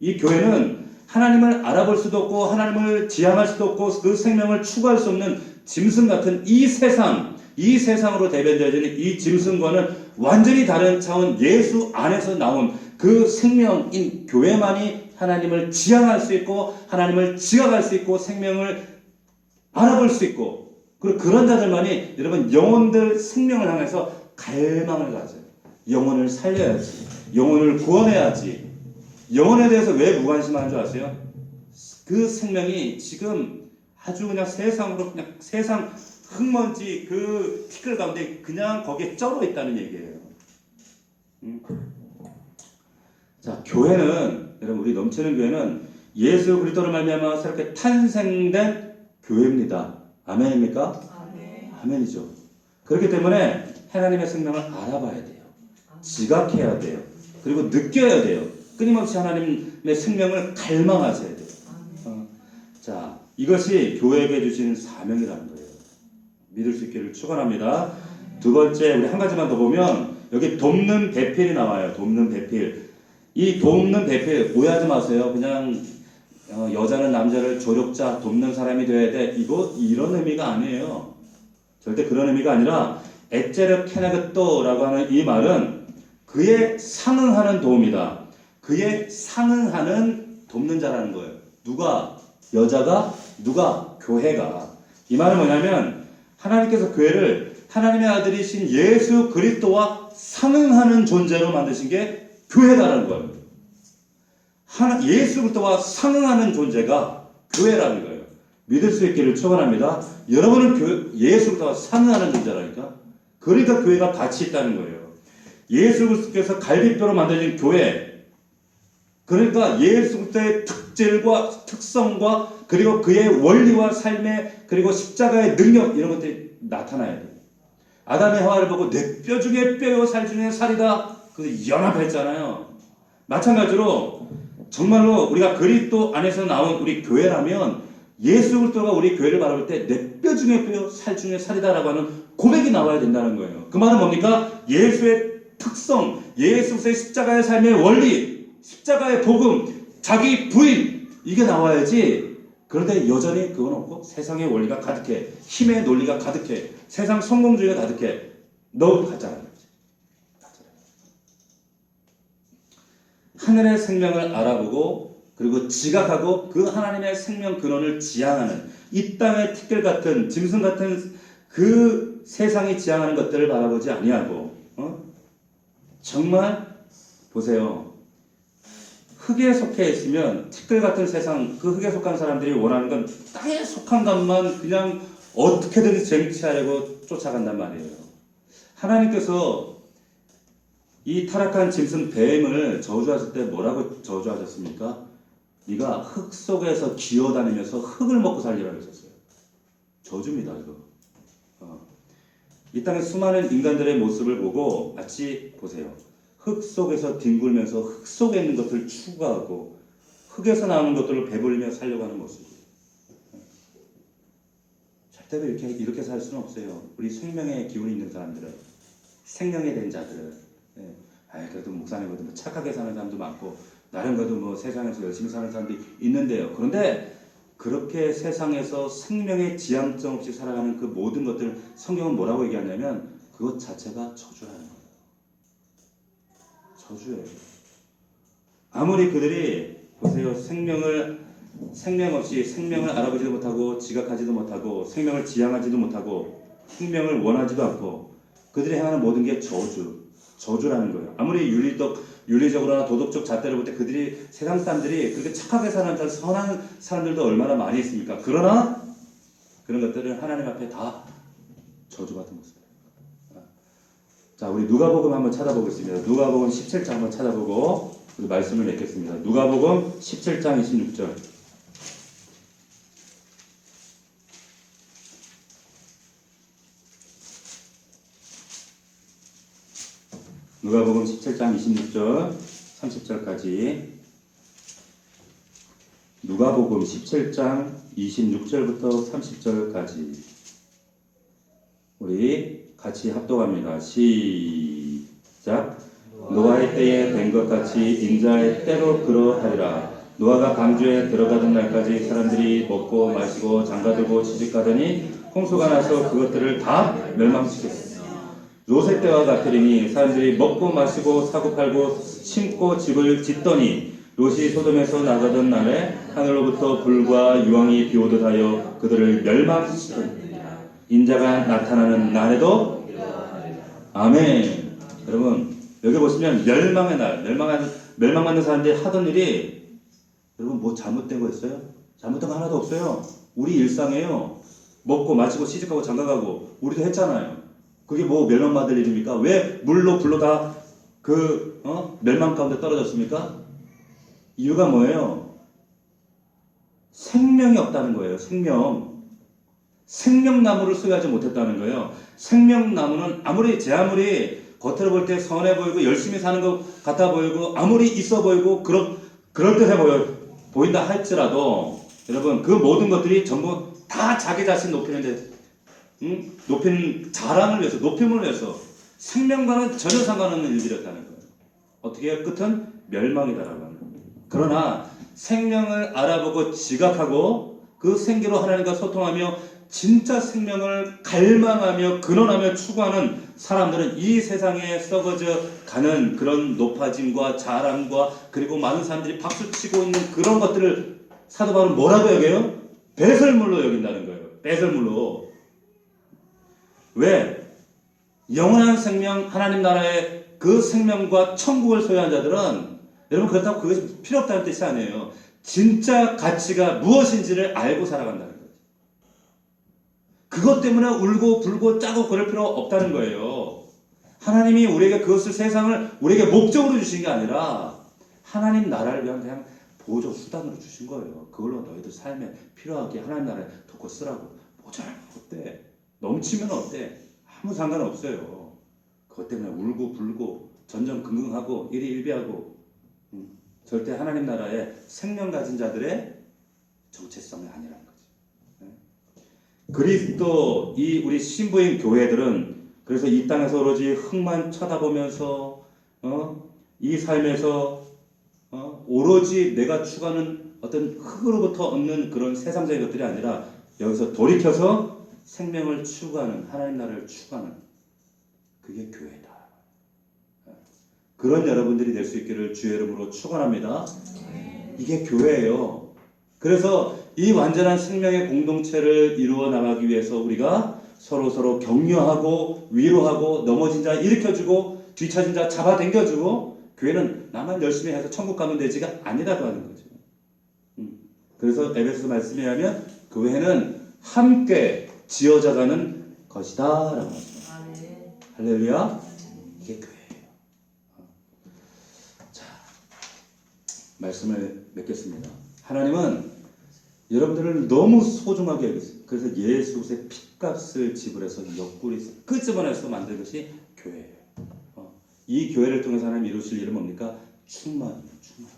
Speaker 1: 이 교회는 하나님을 알아볼 수도 없고 하나님을 지향할 수도 없고 그 생명을 추구할 수 없는 짐승 같은 이 세상으로 대변되어지는 이 짐승과는 완전히 다른 차원 예수 안에서 나온 그 생명인 교회만이 하나님을 지향할 수 있고 하나님을 지각할 수 있고 생명을 알아볼 수 있고 그리고 그런 자들만이 여러분 영혼들 생명을 향해서 갈망을 가져요. 영혼을 살려야지. 영혼을 구원해야지. 영혼에 대해서 왜 무관심한 줄 아세요? 그 생명이 지금 아주 그냥 세상으로 그냥 세상 흙먼지 그 티끌 가운데 그냥 거기에 쩔어 있다는 얘기예요. 자, 교회는 여러분 우리 넘치는 교회는 예수 그리스도로 말미암아 새롭게 탄생된 교회입니다. 아멘입니까?
Speaker 3: 아멘.
Speaker 1: 아멘이죠. 그렇기 때문에 하나님의 생명을 알아봐야 돼요. 지각해야 돼요. 그리고 느껴야 돼요. 끊임없이 하나님의 생명을 갈망하셔야 돼요. 자, 이것이 교회에게 주신 사명이라는 거예요. 믿을 수 있기를 축원합니다. 두 번째, 우리 한 가지만 더 보면 여기 돕는 배필이 나와요. 돕는 배필. 이 돕는 배필 오해하지 마세요. 그냥 여자는 남자를 조력자, 돕는 사람이 되어야 돼. 이런 의미가 아니에요. 절대 그런 의미가 아니라 에제르 케네그또라고 하는 이 말은 그에 상응하는 도움이다. 그에 상응하는 돕는 자라는 거예요. 누가? 여자가 누가? 교회가. 이 말은 뭐냐면 하나님께서 교회를 하나님의 아들이신 예수 그리스도와 상응하는 존재로 만드신 게 교회다라는 거예요. 예수 그리스도와 상응하는 존재가 교회라는 거예요. 믿을 수 있기를 축원합니다. 여러분은 예수 그리스도와 상응하는 존재라니까. 그러니까 교회가 가치 있다는 거예요. 예수 그리스도께서 갈빗뼈로 만들어진 교회. 그러니까 예수 그리스도의 특질과 특성과 그리고 그의 원리와 삶의 그리고 십자가의 능력 이런 것들이 나타나야 돼요. 아담의 하와를 보고 내 뼈 중에 뼈요 살 중에 살이다. 그 연합했잖아요. 마찬가지로 정말로 우리가 그리스도 안에서 나온 우리 교회라면 예수 그리스도가 우리 교회를 바라볼 때 내 뼈 중에 뼈요 살 중에 살이다라고 하는 고백이 나와야 된다는 거예요. 그 말은 뭡니까? 예수의 특성, 예수의 십자가의 삶의 원리, 십자가의 복음, 자기 부인 이게 나와야지. 그런데 여전히 그건 없고 세상의 원리가 가득해, 힘의 논리가 가득해, 세상 성공주의가 가득해. 너 가짜라는 거지. 하늘의 생명을 알아보고 그리고 지각하고 그 하나님의 생명 근원을 지향하는 이 땅의 티끌 같은 짐승 같은 그 세상이 지향하는 것들을 바라보지 아니하고 정말 보세요. 흙에 속해 있으면 티끌 같은 세상 그 흙에 속한 사람들이 원하는 건 땅에 속한 것만 그냥 어떻게든 쟁취하려고 쫓아간단 말이에요. 하나님께서 이 타락한 짐승 뱀을 저주하실 때 뭐라고 저주하셨습니까? 네가 흙 속에서 기어다니면서 흙을 먹고 살리라고 하셨어요. 저주입니다 이거. 이 땅의 수많은 인간들의 모습을 보고 마치 보세요. 흙 속에서 뒹굴면서 흙 속에 있는 것들을 추구하고 흙에서 나오는 것들을 배불리며 살려고 하는 모습이에요. 절대로 이렇게 살 수는 없어요. 우리 생명의 기운이 있는 사람들은 생명에 된 자들은 그래도 목사님보다 뭐 착하게 사는 사람도 많고 나름 그래도 뭐 세상에서 열심히 사는 사람도 있는데요. 그런데 그렇게 세상에서 생명의 지향점 없이 살아가는 그 모든 것들을 성경은 뭐라고 얘기하냐면 그것 자체가 저주라는 거예요. 저주예요. 아무리 그들이 보세요. 생명 없이 생명을 알아보지도 못하고 지각하지도 못하고 생명을 지향하지도 못하고 생명을 원하지도 않고 그들이 행하는 모든 게 저주라는 거예요. 아무리 윤리적으로나 도덕적 잣대를 볼 때 그들이 세상 사람들이 그렇게 착하게 사는 선한 사람들도 얼마나 많이 있습니까? 그러나 그런 것들을 하나님 앞에 다 저주받은 모습이에요. 자, 우리 누가복음 한번 찾아보겠습니다. 누가복음 17장 한번 찾아보고 우리 말씀을 맺겠습니다. 누가복음 17장 26절. 누가복음 17장 26절 30절까지. 누가복음 17장 26절부터 30절까지 우리 같이 합독합니다. 시작. 노아의 때에 된 것 같이 인자의 때로 그러하리라. 노아가 방주에 들어가던 날까지 사람들이 먹고 마시고 장가들고 시집가더니 홍수가 나서 그것들을 다 멸망시켰습니다. 롯의 때와 같으리니 사람들이 먹고 마시고 사고 팔고 심고 집을 짓더니 롯이 소돔에서 나가던 날에 하늘로부터 불과 유황이 비오듯 하여 그들을 멸망시켰느니라. 인자가 나타나는 날에도 아멘. 여러분 여기 보시면 멸망의 날, 멸망받는 사람들이 하던 일이 여러분 뭐 잘못된 거 있어요? 잘못된 거 하나도 없어요. 우리 일상이에요. 먹고 마시고 시집가고 장가가고 우리도 했잖아요. 그게 뭐 멸망받을 일입니까? 왜 물로 불로 다 멸망 가운데 떨어졌습니까? 이유가 뭐예요? 생명이 없다는 거예요. 생명나무를 소유하지 못했다는 거예요. 생명나무는 아무리 겉으로 볼 때 선해 보이고 열심히 사는 것 같아 보이고 아무리 있어 보이고 그럴듯해 보인다 할지라도 여러분 그 모든 것들이 전부 다 자기 자신 높이는 자랑을 위해서 높임을 위해서 생명과는 전혀 상관없는 일들이었다는 거예요. 어떻게 해요? 끝은 멸망이다라고 하는 거예요. 그러나 생명을 알아보고 지각하고 그 생기로 하나님과 소통하며 진짜 생명을 갈망하며 근원하며 추구하는 사람들은 이 세상에 썩어져 가는 그런 높아짐과 자랑과 그리고 많은 사람들이 박수치고 있는 그런 것들을 사도 바울은 뭐라고 여겨요? 배설물로 여긴다는 거예요. 배설물로. 왜? 영원한 생명, 하나님 나라의 그 생명과 천국을 소유한 자들은 여러분 그렇다고 그것이 필요 없다는 뜻이 아니에요. 진짜 가치가 무엇인지를 알고 살아간다는 거죠. 그것 때문에 울고 불고 짜고 그럴 필요 없다는 거예요. 하나님이 우리에게 그것을 세상을 우리에게 목적으로 주신 게 아니라 하나님 나라를 위한 그냥 보조 수단으로 주신 거예요. 그걸로 너희들 삶에 필요하게 하나님 나라에 돕고 쓰라고. 모자라면 어때? 넘치면 어때? 아무 상관없어요. 그것 때문에 울고 불고 전전긍긍하고 일희일비하고 절대 하나님 나라의 생명 가진 자들의 정체성이 아니라는 거죠. 그리스도 이 우리 신부인 교회들은 그래서 이 땅에서 오로지 흙만 쳐다보면서 이 삶에서 오로지 내가 추구하는 어떤 흙으로부터 얻는 그런 세상적인 것들이 아니라 여기서 돌이켜서 생명을 추구하는 하나님 나라를 추구하는 그게 교회다. 그런 여러분들이 될 수 있기를 주의 이름으로 축원합니다. 이게 교회예요. 그래서 이 완전한 생명의 공동체를 이루어 나가기 위해서 우리가 서로 격려하고 위로하고 넘어진 자 일으켜주고 뒤처진 자 잡아당겨주고 교회는 나만 열심히 해서 천국 가면 되지가 아니라고 하는 거죠. 그래서 에베소 말씀에 하면 교회는 함께 지어져가는 것이다 라고 하십니다. 할렐루야. 이게 교회예요. 자, 말씀을 맺겠습니다. 하나님은 여러분들을 너무 소중하게 여기세요. 그래서 예수 그리스도의 핏값을 지불해서 옆구리 끄집어내서 만든 것이 교회예요. 이 교회를 통해서 하나님 이루실 일은 뭡니까? 충만이에요. 충만.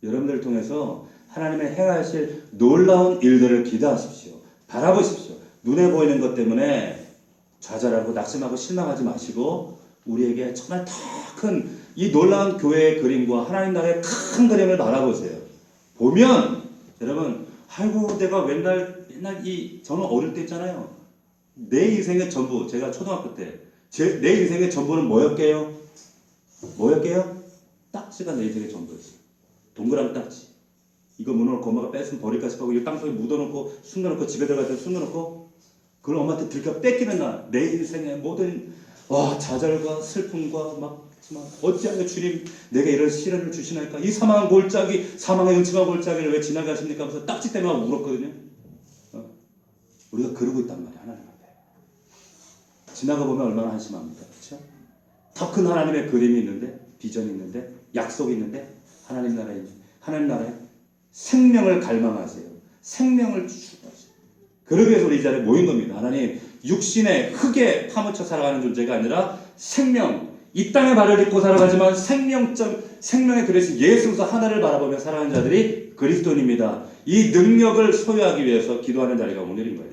Speaker 1: 여러분들을 통해서 하나님의 행하실 놀라운 일들을 기대하십시오. 바라보십시오. 눈에 보이는 것 때문에 좌절하고 낙심하고 실망하지 마시고 우리에게 정말 더 큰 이 놀라운 교회의 그림과 하나님 나라의 큰 그림을 바라보세요. 보면 여러분 아이고 내가 옛날 저는 어릴 때 있잖아요. 내 인생의 전부 제가 초등학교 때 내 인생의 전부는 뭐였게요? 딱지가 내 인생의 전부였어요. 동그란 딱지. 이거 문어놓고 엄마가 뺐으면 버릴까 싶고 이 땅속에 묻어놓고 숨겨놓고 집에 들어갈 때 숨겨놓고 그걸 엄마한테 들켜 뺏기는 날 내 인생의 모든 좌절과 슬픔과 막 어찌하여 주님 내게 이런 시련을 주시나이까 이 사망의 골짜기 사망의 음침한 골짜기를 왜 지나가십니까 하면서 딱지 때문에 울었거든요. 우리가 그러고 있단 말이야. 하나님 앞에 지나가 보면 얼마나 한심합니까? 그렇죠? 더 큰 하나님의 그림이 있는데 비전이 있는데 약속이 있는데 하나님 나라에 생명을 갈망하세요. 생명을 추구하세요. 그러기 위해서 우리 이 자리에 모인 겁니다. 하나님 육신의 흙에 파묻혀 살아가는 존재가 아니라 생명, 이 땅에 발을 딛고 살아가지만 생명의 그릇인 예수 그리스도 하나를 바라보며 살아가는 자들이 그리스도인입니다. 이 능력을 소유하기 위해서 기도하는 자리가 오늘인 거예요.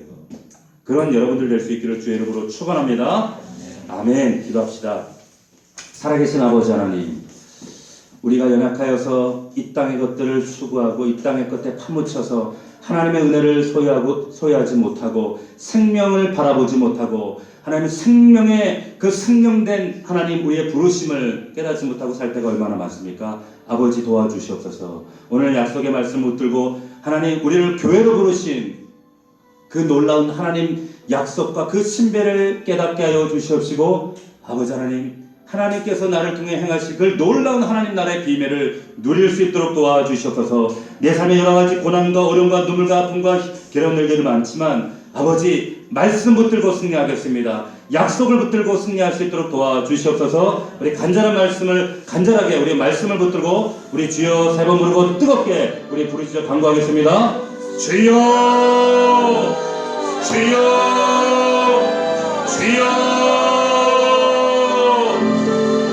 Speaker 1: 그런 여러분들 될 수 있기를 주의 이름으로 축원합니다. 아멘. 기도합시다. 살아계신 아버지 하나님, 우리가 연약하여서 이 땅의 것들을 추구하고 이 땅의 것에 파묻혀서 하나님의 은혜를 소유하지 못하고 생명을 바라보지 못하고 하나님의 생명의 그 생명된 하나님 우리의 부르심을 깨닫지 못하고 살 때가 얼마나 많습니까? 아버지 도와주시옵소서. 오늘 약속의 말씀을 붙들고 하나님 우리를 교회로 부르신 그 놀라운 하나님 약속과 그 신배를 깨닫게 하여 주시옵시고 아버지 하나님께서 나를 통해 행하실 그 놀라운 하나님 나라의 비밀을 누릴 수 있도록 도와주시옵소서. 내 삶에 여러 가지 고난과 어려움과 눈물과 아픔과 괴로운 일들이 많지만 아버지 말씀 붙들고 승리하겠습니다. 약속을 붙들고 승리할 수 있도록 도와주시옵소서. 우리 간절한 말씀을 간절하게 우리 말씀을 붙들고 우리 주여 세 번 부르고 뜨겁게 우리 부르시죠. 간구하겠습니다. 주여 주여 주여